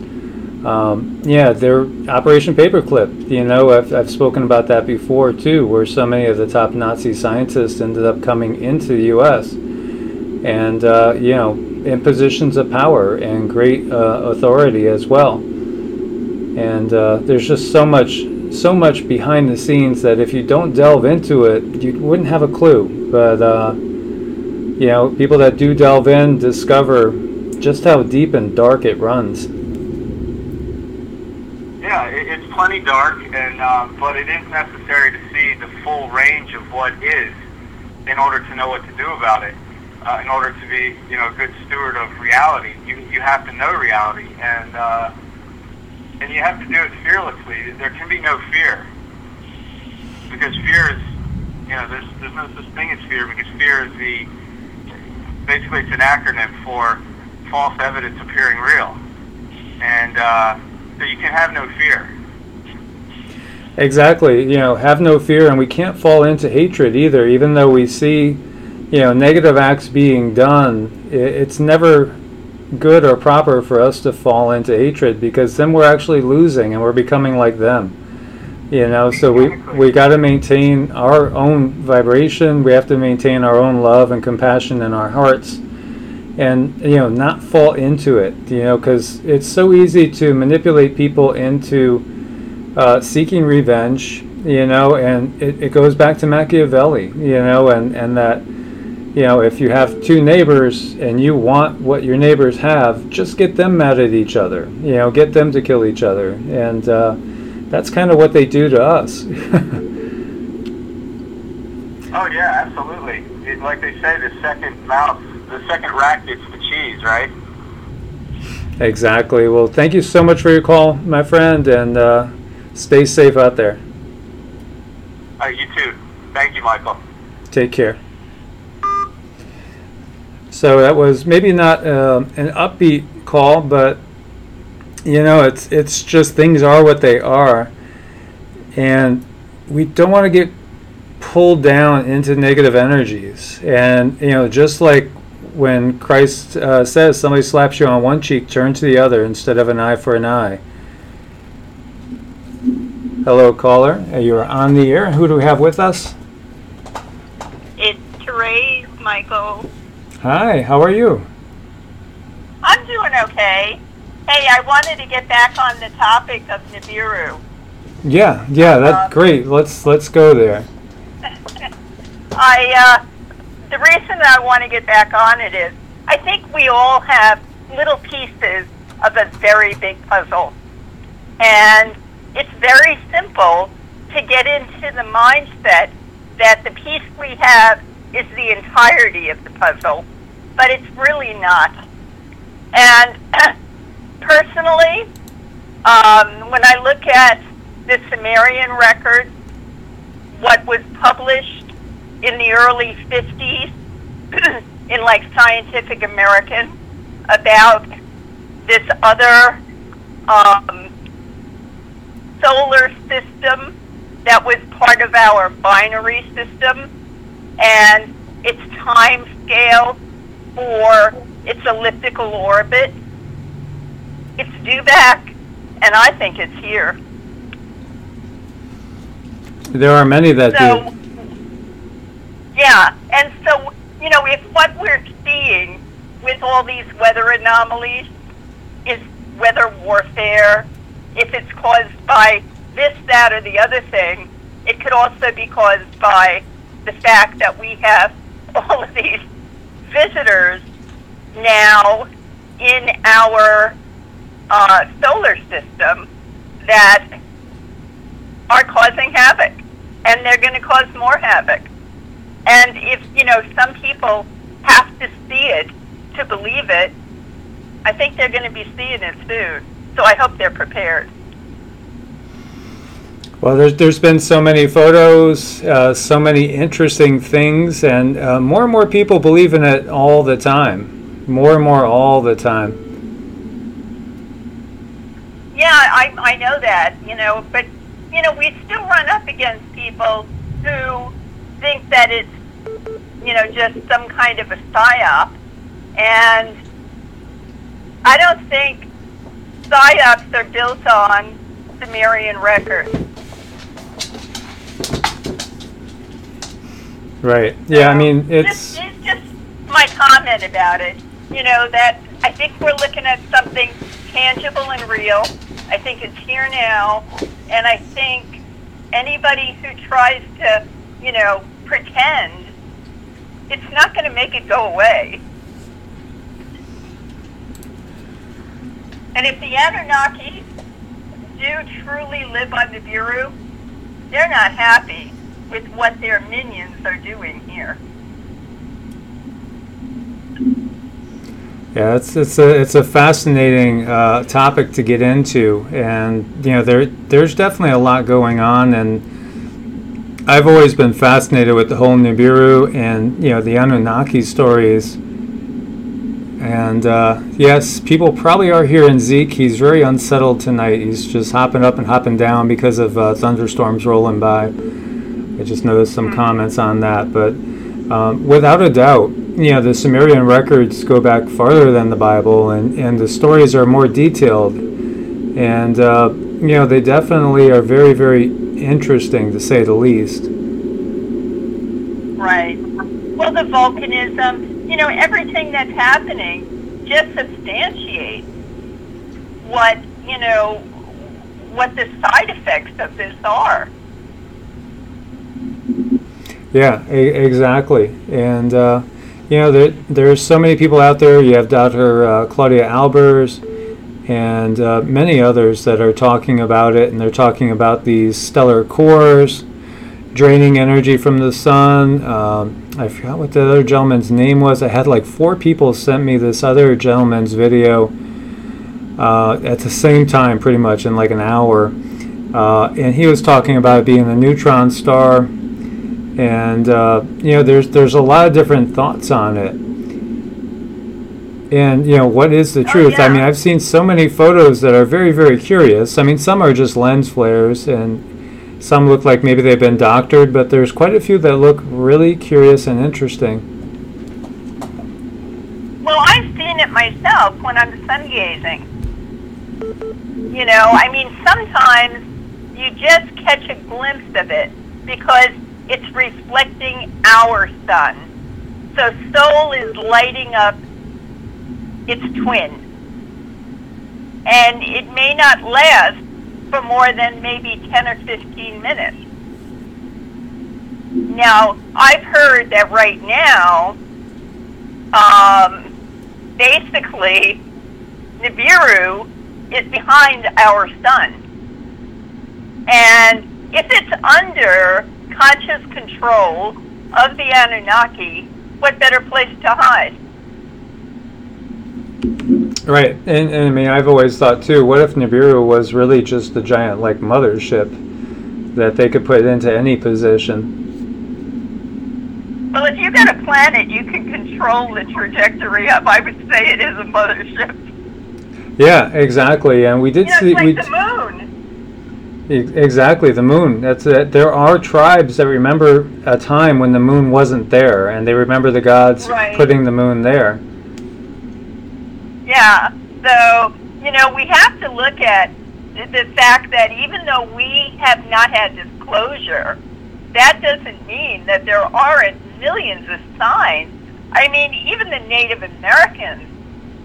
Yeah, their Operation Paperclip, you know, I've spoken about that before too, where so many of the top Nazi scientists ended up coming into the U.S. and, you know, in positions of power and great authority as well. And there's just so much behind the scenes that if you don't delve into it, you wouldn't have a clue. But, you know, people that do delve in discover just how deep and dark it runs. Yeah, it's plenty dark, and but it is necessary to see the full range of what is in order to know what to do about it. In order to be, you know, a good steward of reality, you have to know reality, and you have to do it fearlessly. There can be no fear, because fear is, you know, there's no such thing as fear, because fear is basically it's an acronym for false evidence appearing real, and so you can have no fear. Exactly, you know, have no fear, and we can't fall into hatred either, even though we see, you know, negative acts being done. It's never good or proper for us to fall into hatred, because then we're actually losing and we're becoming like them. You know, so we got to maintain our own vibration. We have to maintain our own love and compassion in our hearts, and, you know, not fall into it, you know, because it's so easy to manipulate people into seeking revenge, you know, and it goes back to Machiavelli, you know, and that, you know, if you have two neighbors and you want what your neighbors have, just get them mad at each other, you know, get them to kill each other. And that's kind of what they do to us. Oh yeah, absolutely. Like they say, the second rack gets the cheese, right? Exactly. Well, thank you so much for your call, my friend, and stay safe out there. You too. Thank you, Michael. Take care. So that was maybe not an upbeat call, but, you know, it's just things are what they are, and we don't want to get pulled down into negative energies. And, you know, just like when Christ says somebody slaps you on one cheek, turn to the other instead of an eye for an eye. Hello, caller. You are on the air. Who do we have with us? It's Therese, Michael. Hi, how are you? I'm doing okay. Hey, I wanted to get back on the topic of Nibiru. Yeah, that's great. Let's go there. The reason I want to get back on it is I think we all have little pieces of a very big puzzle. And it's very simple to get into the mindset that the piece we have is the entirety of the puzzle, but it's really not. And personally, when I look at the Sumerian record, what was published in the early 50s in like Scientific American about this other solar system that was part of our binary system and its time scale for its elliptical orbit, it's due back, and I think it's here. There are many that do. Yeah, and so, you know, if what we're seeing with all these weather anomalies is weather warfare, if it's caused by this, that, or the other thing, it could also be caused by the fact that we have all of these visitors now in our solar system that are causing havoc, and they're going to cause more havoc. And if, you know, some people have to see it to believe it, I think they're going to be seeing it soon. So I hope they're prepared. Well, there's been so many photos, so many interesting things, and more people believe in it all the time. More and more all the time. Yeah, I know that, you know, but, you know, we still run up against people who think that it's, you know, just some kind of a psyop. And I don't think psyops are built on Sumerian records. Right. Yeah, I mean, it's just my comment about it. You know, that I think we're looking at something tangible and real. I think it's here now. And I think anybody who tries to, you know, pretend, it's not going to make it go away. And if the Anunnaki do truly live on Nibiru, they're not happy with what their minions are doing here. Yeah, it's a fascinating topic to get into, and you know there's definitely a lot going on, and I've always been fascinated with the whole Nibiru and, you know, the Anunnaki stories. And yes, people probably are hearing Zeke. He's very unsettled tonight. He's just hopping up and hopping down because of thunderstorms rolling by. I just noticed some comments on that, but without a doubt, you know, the Sumerian records go back farther than the Bible, and the stories are more detailed, and you know, they definitely are very, very interesting, to say the least. Right. Well, the volcanism, you know, everything that's happening just substantiates what, you know, what the side effects of this are. Yeah, exactly. And you know, there's so many people out there. You have Dr. Claudia Albers and many others that are talking about it, and they're talking about these stellar cores draining energy from the sun. I forgot what the other gentleman's name was. I had like 4 people sent me this other gentleman's video at the same time, pretty much in like an hour, and he was talking about it being a neutron star. And you know, there's a lot of different thoughts on it. And you know, what is the truth? Yeah. I mean, I've seen so many photos that are very, very curious. I mean, some are just lens flares, and some look like maybe they've been doctored, but there's quite a few that look really curious and interesting. Well, I've seen it myself when I'm sungazing. You know, I mean, sometimes, you just catch a glimpse of it because it's reflecting our sun. So Sol is lighting up its twin. And it may not last for more than maybe 10 or 15 minutes. Now, I've heard that right now, basically, Nibiru is behind our sun. And if it's under conscious control of the Anunnaki, what better place to hide? Right, and I mean, I've always thought too, what if Nibiru was really just the giant, like, mothership that they could put into any position? Well, if you got a planet you can control the trajectory of, I would say it is a mothership. Yeah, exactly, and we did see... It's like the moon. Exactly, the moon. That's it. There are tribes that remember a time when the moon wasn't there, and they remember the gods putting the moon there. Yeah, so, you know, we have to look at the fact that even though we have not had disclosure, that doesn't mean that there aren't millions of signs. I mean, even the Native Americans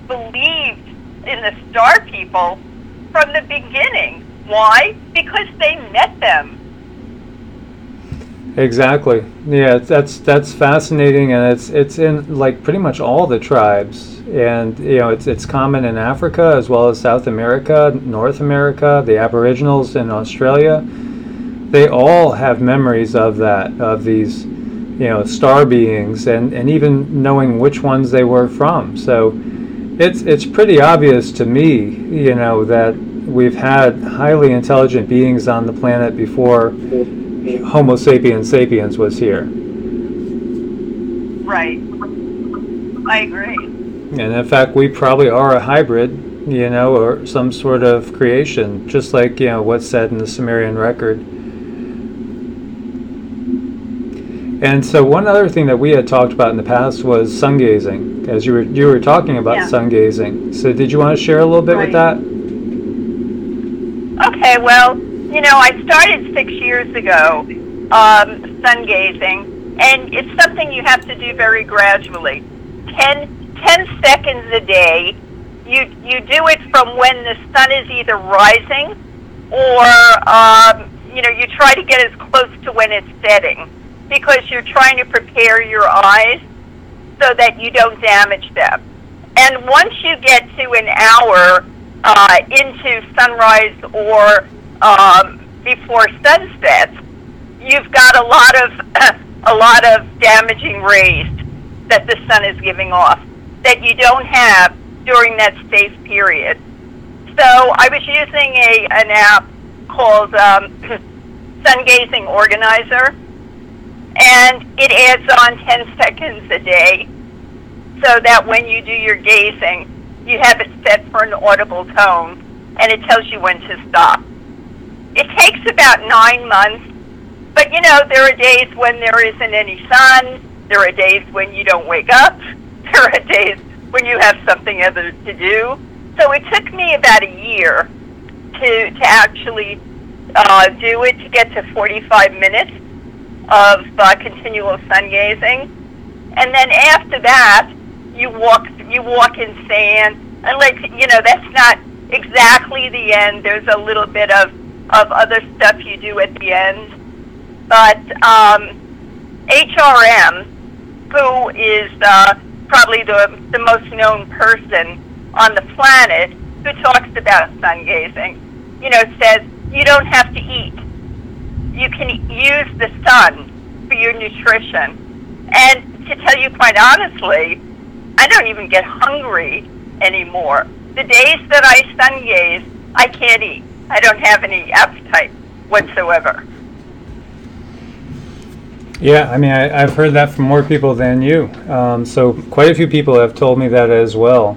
believed in the star people from the beginning. Why? Because they met them. Exactly. Yeah, that's fascinating, and it's in like pretty much all the tribes, and you know it's common in Africa as well as South America, North America, the Aboriginals in Australia. They all have memories of that, of these, you know, star beings, and even knowing which ones they were from. So it's pretty obvious to me, you know, that we've had highly intelligent beings on the planet before Homo sapiens sapiens was here. Right. I agree. And in fact, we probably are a hybrid, you know, or some sort of creation, just like, you know, what's said in the Sumerian record. And so one other thing that we had talked about in the past was sungazing, as you were talking about sungazing. So did you want to share a little bit with that? Okay, well, you know, I started 6 years ago sun gazing, and it's something you have to do very gradually. 10 seconds a day. You do it from when the sun is either rising or, you know, you try to get as close to when it's setting because you're trying to prepare your eyes so that you don't damage them. And once you get to an hour into sunrise or before sunset, you've got a lot of damaging rays that the sun is giving off that you don't have during that safe period. So I was using an app called Sun Gazing Organizer, and it adds on 10 seconds a day so that when you do your gazing, you have it set for an audible tone, and it tells you when to stop. It takes about 9 months, but you know, there are days when there isn't any sun, there are days when you don't wake up, there are days when you have something other to do. So it took me about a year to actually do it, to get to 45 minutes of continual sun gazing. And then after that, you walk in sand, and like, you know, that's not exactly the end. There's a little bit of other stuff you do at the end. But HRM, who is probably the most known person on the planet who talks about sun gazing, you know, says you don't have to eat. You can use the sun for your nutrition. And to tell you quite honestly, I don't even get hungry anymore. The days that I sun gaze, I can't eat. I don't have any appetite whatsoever. Yeah, I mean, I've heard that from more people than you. So quite a few people have told me that as well.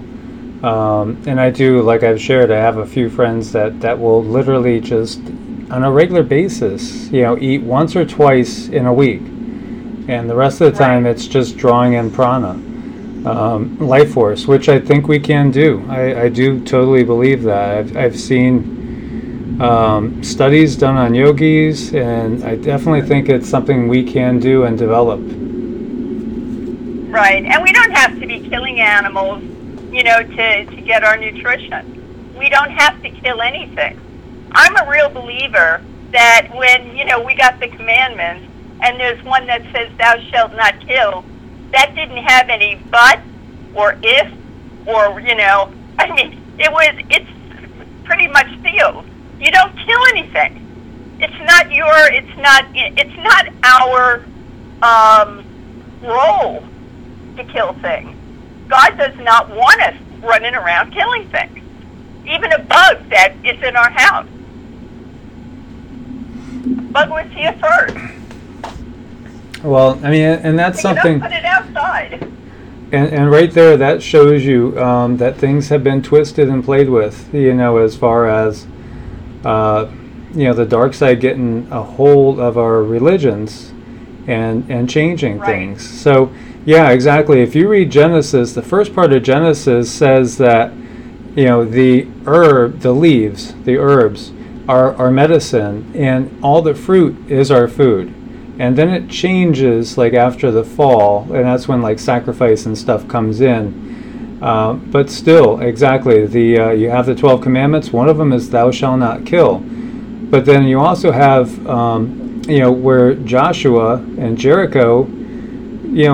And I do, like I've shared, I have a few friends that will literally just, on a regular basis, you know, eat once or twice in a week. And the rest of the time, it's just drawing in prana, life force, which I think we can do. I do totally believe that. I've seen studies done on yogis, and I definitely think it's something we can do and develop. Right, and we don't have to be killing animals, to get our nutrition. We don't have to kill anything. I'm a real believer that when, we got the commandments, and there's one that says, thou shalt not kill, that didn't have any but, or if, or, it's pretty much sealed. You don't kill anything. It's not our role to kill things. God does not want us running around killing things. Even a bug that is in our house. Bug was here first. Well, and that's something. Put it outside. And right there, that shows you that things have been twisted and played with. As far as the dark side getting a hold of our religions and changing things. So, yeah, exactly. If you read Genesis, the first part of Genesis says that the leaves, the herbs, are medicine, and all the fruit is our food. And then it changes like after the fall, and that's when like sacrifice and stuff comes in. But still, exactly, you have the 12 commandments. One of them is thou shalt not kill. But then you also have, where Joshua and Jericho,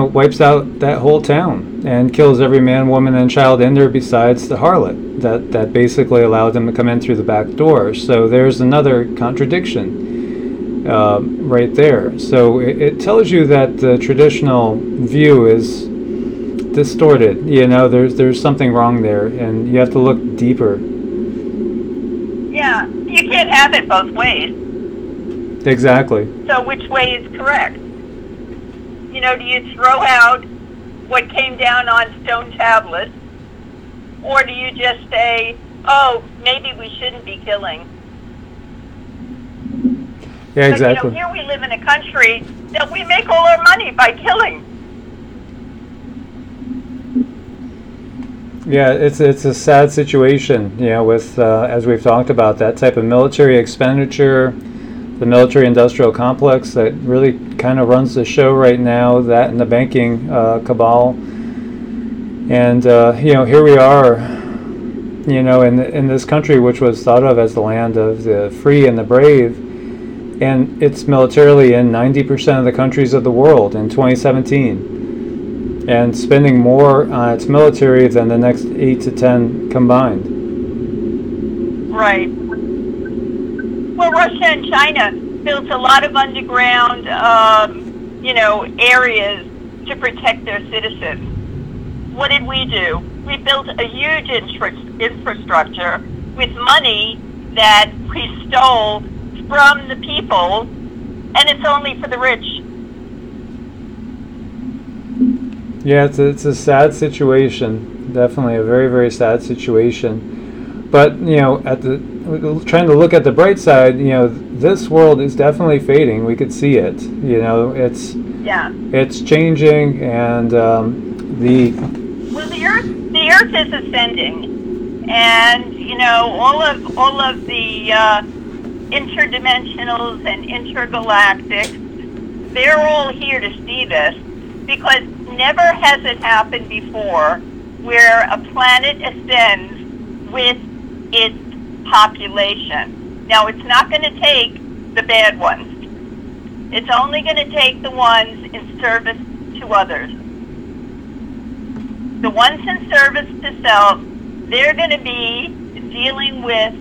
wipes out that whole town and kills every man, woman, and child in there besides the harlot that basically allowed them to come in through the back door. So there's another contradiction right there. So it tells you that the traditional view is distorted. There's something wrong there, and you have to look deeper. Yeah, you can't have it both ways. Exactly. So which way is correct? Do you throw out what came down on stone tablets, or do you just say, oh, maybe we shouldn't be killing? Yeah, exactly. Here we live in a country that we make all our money by killing. Yeah, it's a sad situation, with, as we've talked about, that type of military expenditure, the military-industrial complex that really kind of runs the show right now, that and the banking cabal. And, here we are, in this country which was thought of as the land of the free and the brave, and it's militarily in 90% of the countries of the world in 2017, and spending more on its military than the next 8 to 10 combined. Right. Well, Russia and China built a lot of underground, areas to protect their citizens. What did we do? We built a huge infrastructure with money that we stole from the people, and it's only for the rich. Yeah, it's a sad situation. Definitely a very, very sad situation. But trying to look at the bright side, this world is definitely fading. We could see it. It's changing, and the earth is ascending, and all of the interdimensionals and intergalactics, they're all here to see this, because never has it happened before where a planet ascends with its population. Now, it's not going to take the bad ones. It's only going to take the ones in service to others. The ones in service to self, they're going to be dealing with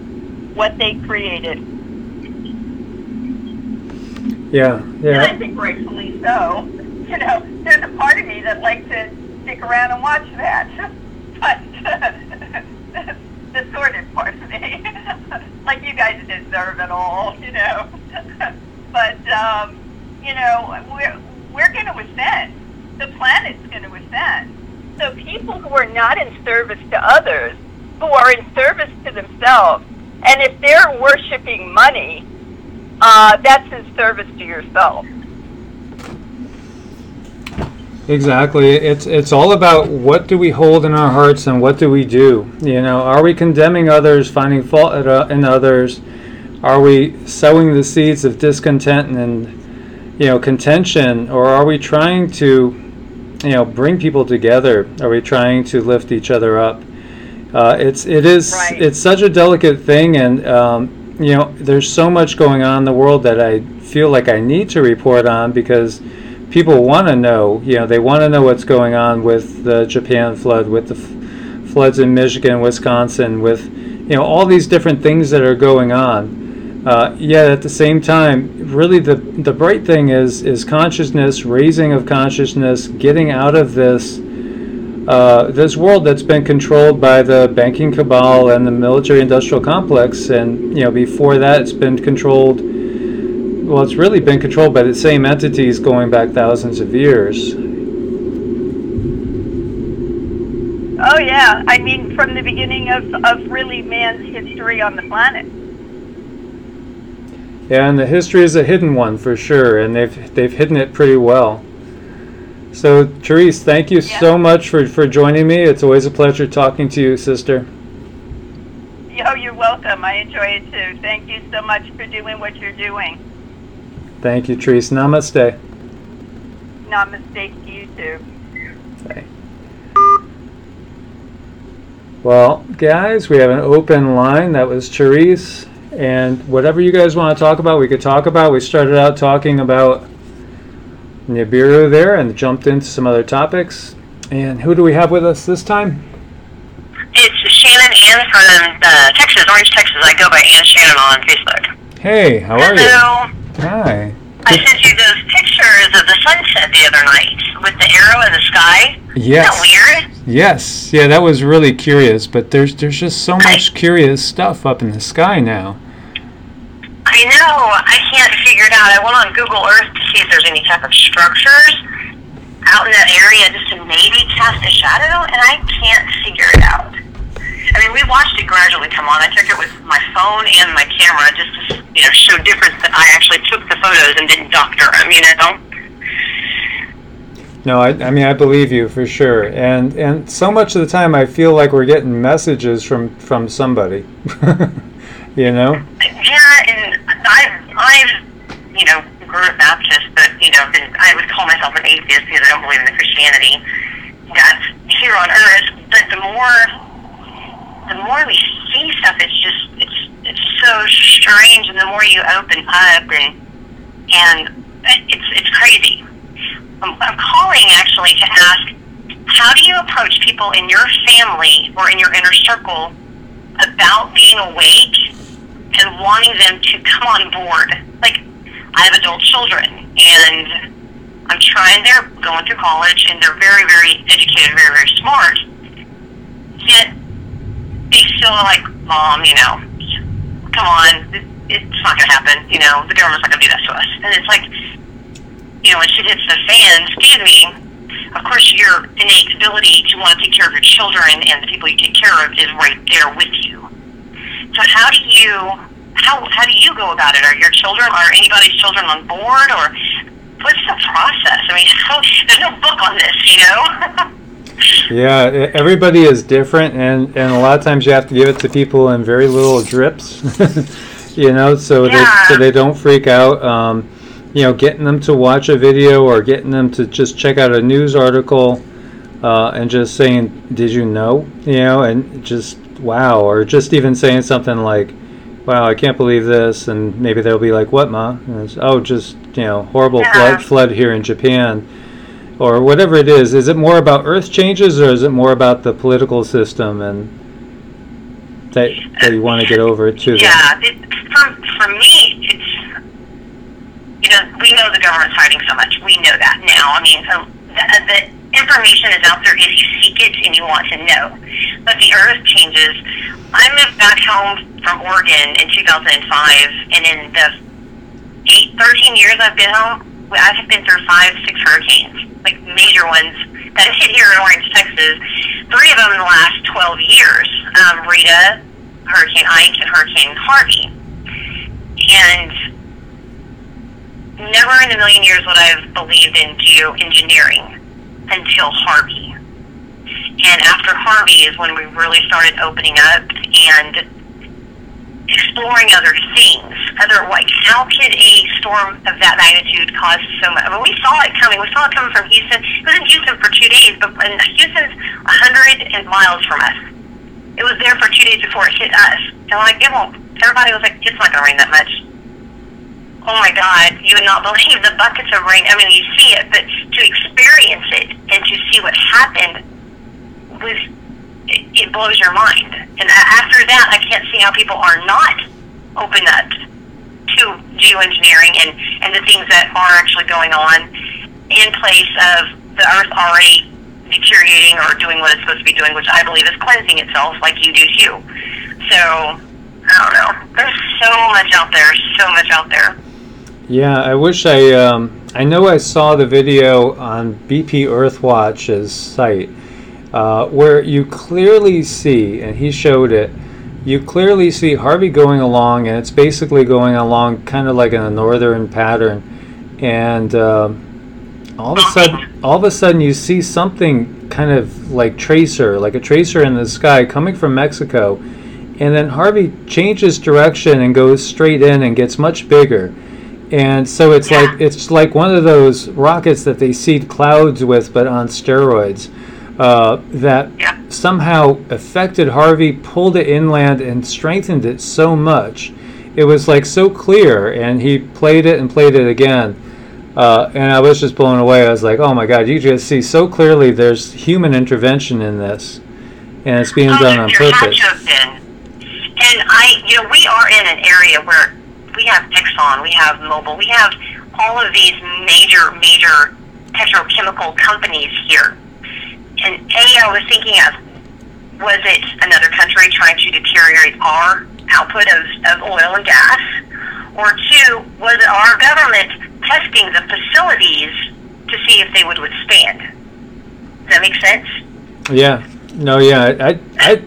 what they created. Yeah. And I think rightfully so. There's a part of me that likes to stick around and watch that. But the sordid part of me, like you guys deserve it all, But we're going to ascend. The planet's going to ascend. So people who are not in service to others, who are in service to themselves, and if they're worshiping money, that's in service to yourself. Exactly. It's all about what do we hold in our hearts and what do we do. Are we condemning others, finding fault in others? are we sowing the seeds of discontent and contention, or are we trying to bring people together? Are we trying to lift each other up? It's such a delicate thing, and there's so much going on in the world that I feel like I need to report on, because people want to know. They want to know what's going on with the Japan flood, with the floods in Michigan, Wisconsin, with all these different things that are going on. Yet at the same time, really the bright thing is consciousness, raising of consciousness, getting out of this world that's been controlled by the banking cabal and the military-industrial complex, and before that it's been controlled. Well, it's really been controlled by the same entities going back thousands of years. Oh yeah, I mean from the beginning of really man's history on the planet. Yeah, and the history is a hidden one for sure, and they've hidden it pretty well. So, Therese, thank you so much for joining me. It's always a pleasure talking to you, sister. Oh, you're welcome. I enjoy it too. Thank you so much for doing what you're doing. Thank you, Therese. Namaste. Namaste to you too. Okay. Well, guys, we have an open line. That was Therese. And whatever you guys want to talk about, we could talk about. We started out talking about Nibiru there and jumped into some other topics. And who do we have with us this time? It's Shannon Ann from Texas, Orange, Texas. I go by Ann Shannon on Facebook. Hey, how are you? Hi. I sent you those pictures of the sunset the other night with the arrow in the sky. Yes. Isn't that weird? Yes. Yeah, that was really curious. But there's just so much curious stuff up in the sky now. I know. I can't figure it out. I went on Google Earth to see if there's any type of structures out in that area just to maybe cast a shadow, and I can't figure it out. I mean, we watched it gradually come on. I took it with my phone and my camera just to, show difference that I actually took the photos and didn't doctor them, No, I mean, I believe you for sure. And so much of the time I feel like we're getting messages from somebody. Yeah, and I've grew up Baptist, but, I would call myself an atheist because I don't believe in the Christianity that's here on earth. But the more we see stuff, it's so strange, and the more you open up, and it's crazy. I'm calling actually to ask, how do you approach people in your family or in your inner circle about being awake and wanting them to come on board? Like, I have adult children, and they're going through college, and they're very, very educated, very, very smart. Yet, they still are like, Mom, come on, it's not going to happen. The government's not going to do that to us. And it's like, when shit hits the fan, excuse me, of course your innate ability to want to take care of your children and the people you take care of is right there with you. So how do you go about it? Are anybody's children on board, or what's the process? I mean, there's no book on this, Yeah, everybody is different, and a lot of times you have to give it to people in very little drips, so they don't freak out. Getting them to watch a video or getting them to just check out a news article and just saying, did you know? And just, wow. Or just even saying something like, wow, I can't believe this. And maybe they'll be like, what, Ma? And it's, just, horrible flood here in Japan. Or whatever it is. Is it more about earth changes, or is it more about the political system and that you want to get over to them? Yeah, for me, it's, we know the government's hiding so much. We know that now. I mean, the information is out there if you seek it and you want to know. But the earth changes. I moved back home from Oregon in 2005, and in the 13 years I've been home, I've been through 5-6 hurricanes, like major ones that hit here in Orange, Texas. 3 of them in the last 12 years. Rita, Hurricane Ike, and Hurricane Harvey. And never in a million years would I have believed in geoengineering until Harvey. And after Harvey is when we really started opening up, and exploring other things. Like, how could a storm of that magnitude cause so much? I mean, we saw it coming. We saw it coming from Houston. It was in Houston for 2 days, but Houston's 100 miles from us. It was there for 2 days before it hit us. And like, everybody was like, it's not going to rain that much. Oh my God, you would not believe the buckets of rain. I mean, you see it, but to experience it and to see what happened it blows your mind. And after that, I can't see how people are not open up to geoengineering and the things that are actually going on in place of the Earth already deteriorating or doing what it's supposed to be doing, which I believe is cleansing itself, like you do too. So, I don't know. There's so much out there, so much out there. Yeah, I wish I know I saw the video on BP Earthwatch's site where you clearly see, and he showed it, you clearly see Harvey going along, and it's basically going along kind of like in a northern pattern, and all of a sudden you see something kind of like a tracer in the sky coming from Mexico, and then Harvey changes direction and goes straight in and gets much bigger. And so it's like one of those rockets that they seed clouds with, but on steroids, that somehow affected Harvey, pulled it inland, and strengthened it so much. It was like so clear, and he played it and played it again. And I was just blown away. I was like, oh my God, you just see so clearly there's human intervention in this, and it's being done on purpose. And we are in an area where we have Exxon, we have Mobil, we have all of these major petrochemical companies here. And I was thinking of, was it another country trying to deteriorate our output of oil and gas? Or two, was it our government testing the facilities to see if they would withstand? Does that make sense? Yeah. No, yeah.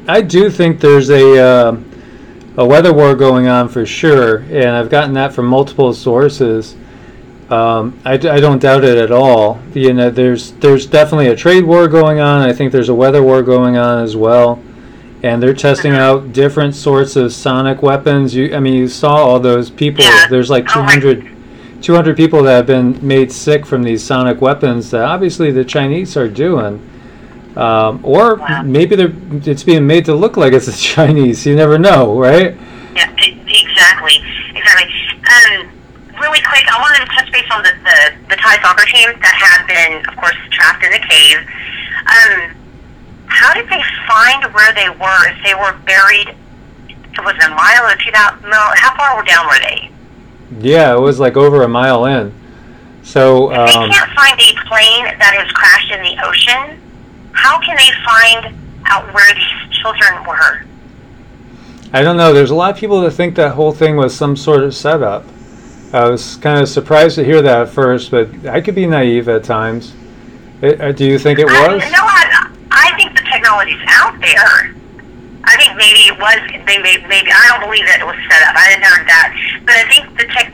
I do think there's a weather war going on for sure, and I've gotten that from multiple sources. I don't doubt it at all. There's definitely a trade war going on. I think there's a weather war going on as well, and they're testing out different sorts of sonic weapons. You saw all those people. Yeah. There's like 200 people that have been made sick from these sonic weapons that obviously the Chinese are doing. Maybe it's being made to look like it's the Chinese. You never know, right? Yeah, exactly. Really quick, I wanted to touch base on the Thai soccer team that had been, of course, trapped in a cave. How did they find where they were? If they were buried, was it a mile or 2,000? No, how far down were they? Yeah, it was like over a mile in. So if they can't find a plane that has crashed in the ocean, how can they find out where these children were? I don't know. There's a lot of people that think that whole thing was some sort of setup. I was kind of surprised to hear that at first, but I could be naive at times. Do you think it was? No, I think the technology's out there. I think maybe it was. Maybe I don't believe that it was set up. I didn't heard that, but I think if they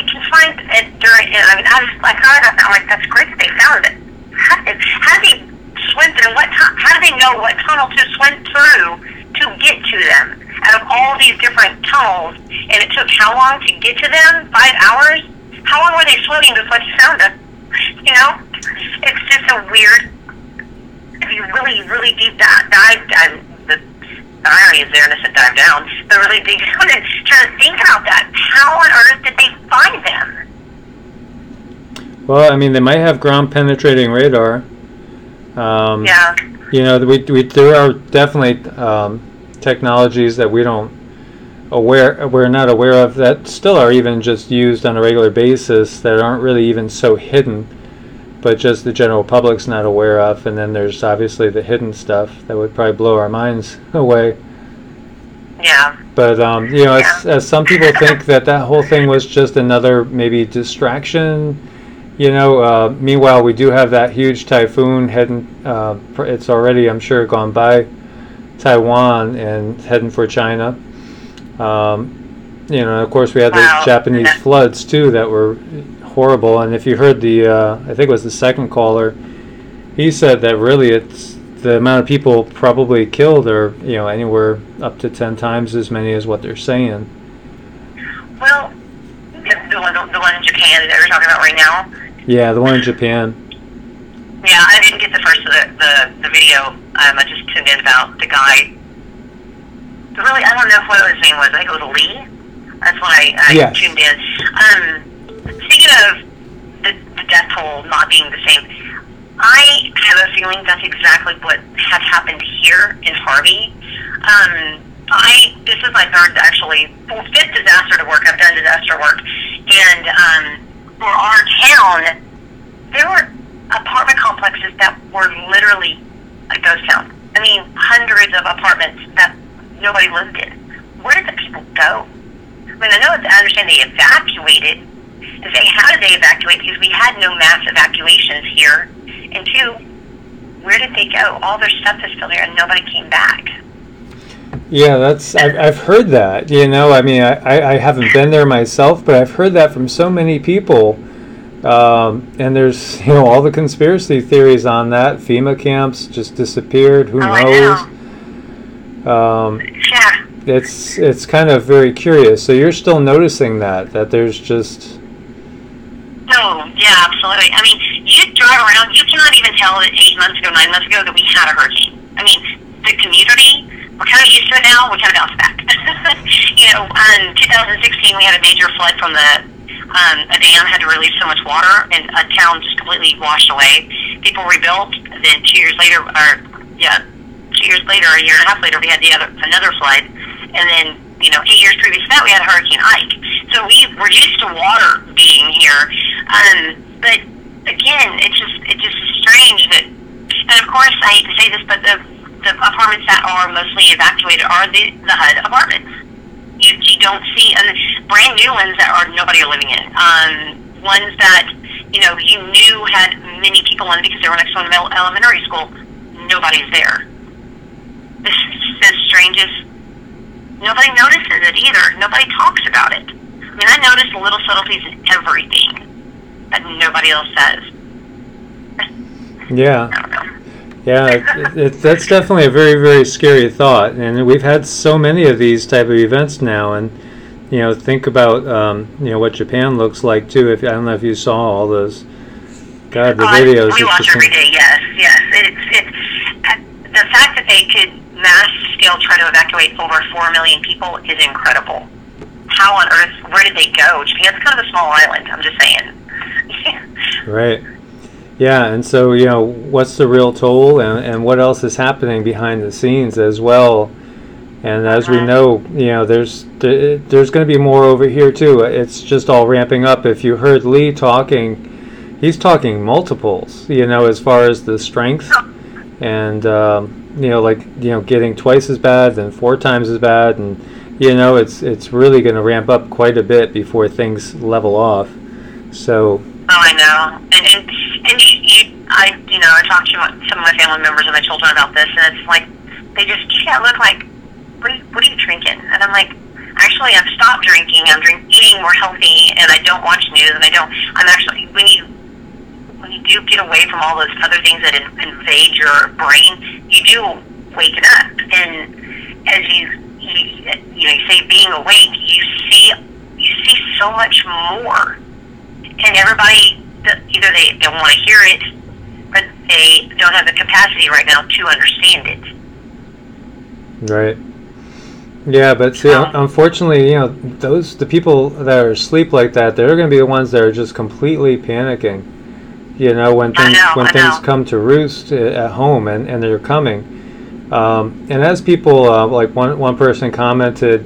can find it during. I heard that. I'm like, that's great that they found it. How did they swim through? How do they know what tunnel to swim through to get to them? Out of all these different tunnels, and it took how long to get to them? 5 hours? How long were they swimming before they found them? It's just a weird. If you really deep dive, the irony is there, and I said dive down. But really deep down and trying to think about that. How on earth did they find them? Well, they might have ground penetrating radar. Yeah. There are definitely technologies that we're not aware of that still are even just used on a regular basis that aren't really even so hidden, but just the general public's not aware of. And then there's obviously the hidden stuff that would probably blow our minds away. Yeah. But as some people think that whole thing was just another maybe distraction. Meanwhile, we do have that huge typhoon heading. It's already, I'm sure, gone by Taiwan and heading for China. Of course, we had the Japanese floods too that were horrible. And if you heard I think it was the second caller, he said that really the amount of people probably killed are, you know, anywhere up to 10 times as many as what they're saying. Well, the one in Japan that we're talking about right now. Yeah, the one in Japan. Yeah, I didn't get the first of the video. I just tuned in about the guy. Really, I don't know what his name was. I think it was Lee. That's when I tuned in. Speaking of the death toll not being the same, I have a feeling that's exactly what had happened here in Harvey. This is my fifth disaster to work. I've done disaster work. And for our town, there were apartment complexes that were literally a ghost town. I mean, hundreds of apartments that nobody lived in. Where did the people go? I mean, I understand they evacuated. And say, how did they evacuate? Because we had no mass evacuations here. And two, where did they go? All their stuff is still there, and nobody came back. Yeah, I've heard that. You know, I mean, I haven't been there myself, but I've heard that from so many people. And there's, you know, all the conspiracy theories on that. FEMA camps just disappeared. Who knows? Yeah. It's kind of very curious. So you're still noticing that there's just... Oh, yeah, absolutely. I mean, you drive around, you cannot even tell that 8 months ago, 9 months ago that we had a hurricane. I mean, the community, we're kind of used to it now, we kind of bounced back. You know, in 2016, we had a major flood from a dam had to release so much water, and a town just completely washed away. People rebuilt, then 2 years later, a year and a half later, we had another flood, and then, you know, 8 years previous to that, we had Hurricane Ike. So we're used to water being here. But again, it's just strange that, and of course, I hate to say this, but the apartments that are mostly evacuated are the HUD apartments. You don't see brand new ones that nobody are living in. Ones that, you know, you knew had many people in because they were next to an elementary school. Nobody's there. This is the strangest. Nobody notices it either. Nobody talks about it. I mean, I notice the little subtleties in everything that nobody else says. Yeah. I don't know. Yeah, that's definitely a very, very scary thought. And we've had so many of these type of events now. And, you know, think about, you know, what Japan looks like, too. I don't know if you saw all those. God, the videos. We watch every day, yes. It's the fact that they could mass scale try to evacuate over 4 million people is incredible. How on earth, where did they go? Japan's kind of a small island, I'm just saying. Right. Yeah, and so, you know, what's the real toll, and what else is happening behind the scenes as well? And as we know, you know, there's going to be more over here too. It's just all ramping up. If you heard Lee talking, he's talking multiples, you know, as far as the strength, and you know, like, you know, getting twice as bad, then 4 times as bad, and you know, it's really going to ramp up quite a bit before things level off. So. Oh, I know, and I talked to some of my family members and my children about this, and it's like they just look like, what are you drinking? And I'm like, actually, I've stopped drinking. I'm eating more healthy, and I don't watch news, and I'm actually, when you do get away from all those other things that invade your brain, you do waken up, and as you say being awake, you see so much more, and everybody, either they don't want to hear it, but they don't have the capacity right now to understand it. Right. Yeah, but see, unfortunately, you know, the people that are asleep like that, they're going to be the ones that are just completely panicking. You know, when things come to roost at home, and they're coming. And as people, like one person commented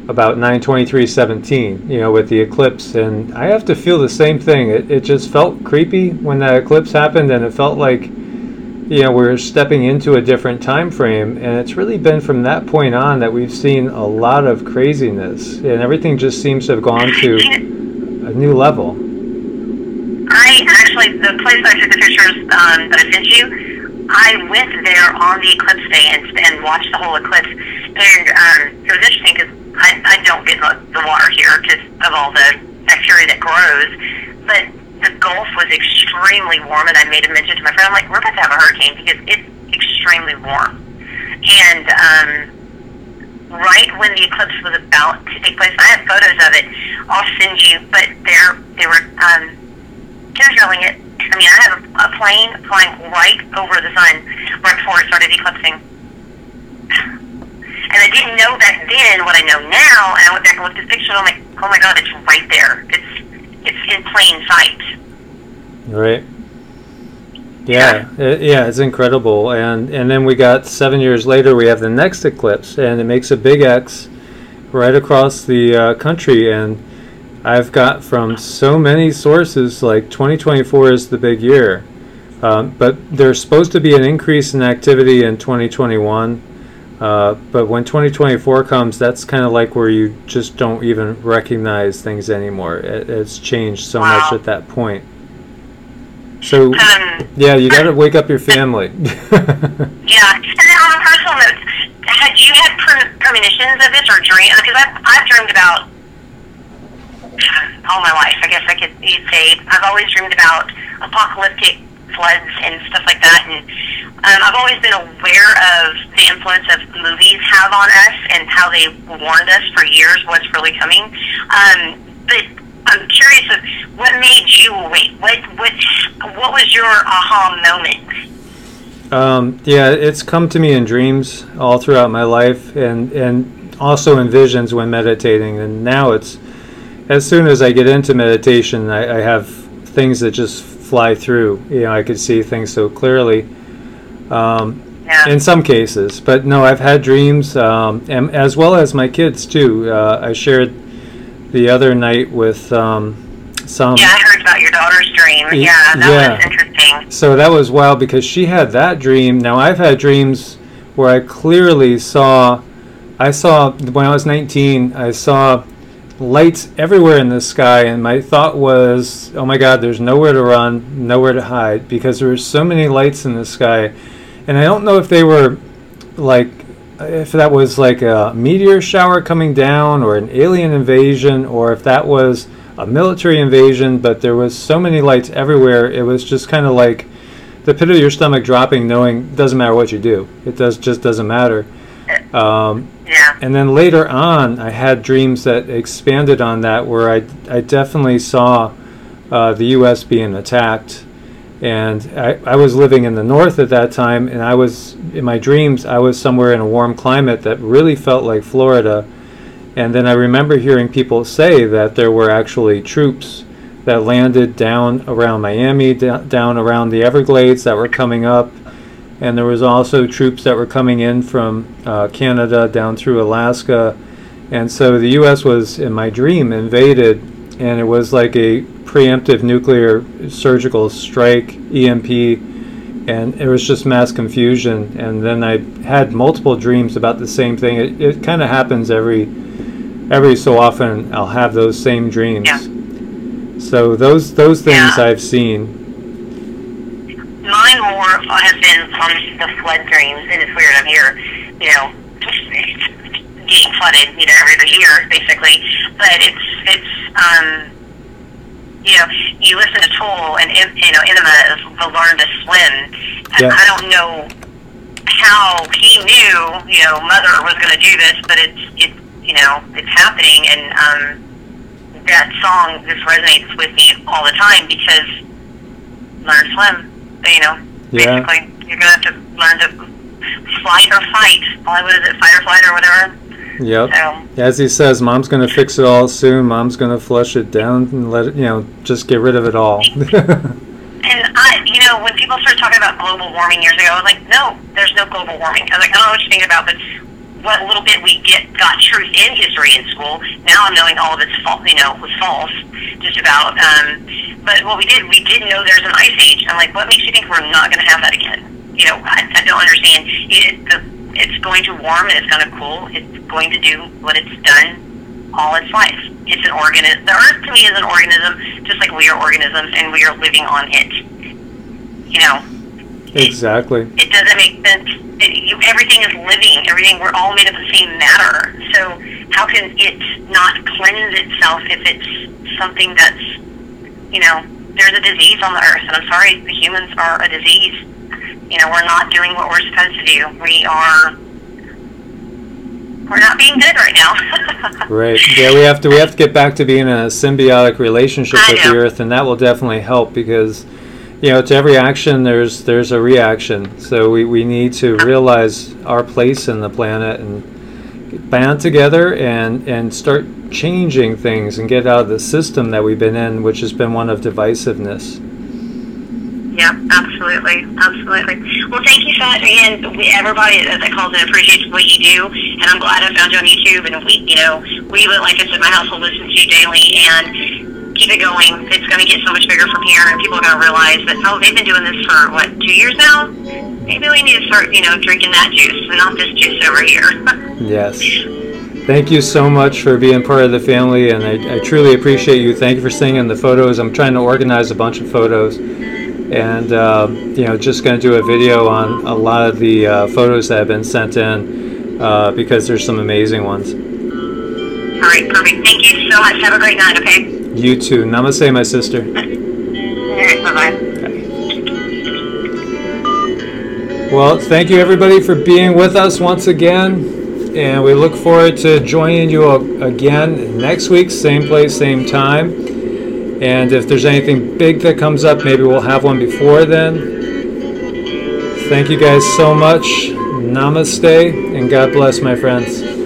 about 9/23/17, you know, with the eclipse, and I have to feel the same thing. It just felt creepy when that eclipse happened, and it felt like, you know, we're stepping into a different time frame, and it's really been from that point on that we've seen a lot of craziness, and everything just seems to have gone to a new level. The place I took the pictures that I sent you, I went there on the eclipse day and watched the whole eclipse, and it was interesting because I don't get the water here because of all the bacteria that grows, but the Gulf was extremely warm, and I made a mention to my friend, I'm like, we're about to have a hurricane because it's extremely warm. And right when the eclipse was about to take place, I have photos of it. I'll send you, but they were chemtrailing it. I mean, I have a plane flying right over the sun right before it started eclipsing. And I didn't know back then what I know now, and I went back and looked at the picture, and I'm like, oh my God, it's right there. It's in plain sight. Right. Yeah, it's incredible. And then we got 7 years later, we have the next eclipse, and it makes a big X right across the country. And I've got from so many sources, like 2024 is the big year. But there's supposed to be an increase in activity in 2021. But when 2024 comes, that's kind of like where you just don't even recognize things anymore. It's changed so much at that point. So, yeah, you got to wake up your family. Yeah, and then on a personal note, had you had premonitions of this or dreams? Because I've dreamed about all my life. I guess you'd say I've always dreamed about apocalyptic floods and stuff like that, and I've always been aware of the influence of movies have on us and how they warned us for years what's really coming. But I'm curious of what made you awake. What was your aha moment? Yeah, it's come to me in dreams all throughout my life, and also in visions when meditating. And now it's, as soon as I get into meditation, I have things that just fly through. You know, I could see things so clearly. In some cases, but no, I've had dreams, and as well as my kids too. I shared the other night with some. Yeah, I heard about your daughter's dream. Yeah, that was interesting. So that was wild because she had that dream. Now I've had dreams where I clearly saw when I was 19, I saw lights everywhere in the sky, and my thought was, oh my God, there's nowhere to run, nowhere to hide, because there were so many lights in the sky. And I don't know if they were if that was like a meteor shower coming down or an alien invasion, or if that was a military invasion, but there was so many lights everywhere. It was just kind of like the pit of your stomach dropping, knowing it doesn't matter what you do. It just doesn't matter. And then later on, I had dreams that expanded on that, where I definitely saw the U.S. being attacked. And I was living in the north at that time, and in my dreams, I was somewhere in a warm climate that really felt like Florida. And then I remember hearing people say that there were actually troops that landed down around Miami, down around the Everglades that were coming up. And there was also troops that were coming in from Canada down through Alaska. And so the U.S. was, in my dream, invaded, and it was like a preemptive nuclear surgical strike, EMP, and it was just mass confusion. And then I had multiple dreams about the same thing. It kind of happens every so often. I'll have those same dreams. So those things I've seen. Mine more has been on the flood dreams, and it's weird. I'm here, getting flooded, every year, basically. But it's you listen to Toll and Enema is the Learn to Swim. I don't know how he knew, Mother was going to do this, but it's happening, and that song just resonates with me all the time because learn to swim. Basically, you're going to have to learn to flight or fight. What is it, fight or flight or whatever? Yep. So, as he says, Mom's going to fix it all soon. Mom's going to flush it down and let it, just get rid of it all. And when people started talking about global warming years ago, I was like, no, there's no global warming. I was like, I don't know what you're thinking about, but what little bit we got truth in history in school, now I'm knowing all of it's false, was false, just about. But what we did know there's an ice age. I'm like, what makes you think we're not going to have that again? I don't understand. It's going to warm and it's going to cool. It's going to do what it's done all its life. It's an organism. The Earth to me is an organism, just like we are organisms, and we are living on it. Exactly. It doesn't make sense. Everything is living. We're all made of the same matter. So how can it not cleanse itself if it's something that's, there's a disease on the Earth, and I'm sorry, the humans are a disease. we're not doing what we're supposed to do. We're not being good right now. Right. Yeah, we have to get back to being in a symbiotic relationship with the Earth, and that will definitely help because, to every action there's a reaction. So we need to realize our place in the planet and band together and start changing things and get out of the system that we've been in, which has been one of divisiveness. Yeah, absolutely. Well, thank you so much. And everybody that calls in appreciates what you do. And I'm glad I found you on YouTube. And we like I said, my household listens to you daily. And keep it going. It's going to get so much bigger from here. And people are going to realize that, they've been doing this for, 2 years now? Maybe we need to start, drinking that juice and not this juice over here. Yes. Thank you so much for being part of the family. And I truly appreciate you. Thank you for sending in the photos. I'm trying to organize a bunch of photos. And, just going to do a video on a lot of the photos that have been sent in because there's some amazing ones. All right, perfect. Thank you so much. Have a great night, okay? You too. Namaste, my sister. All right, bye-bye. Well, thank you, everybody, for being with us once again. And we look forward to joining you again next week, same place, same time. And if there's anything big that comes up, maybe we'll have one before then. Thank you guys so much. Namaste, and God bless, my friends.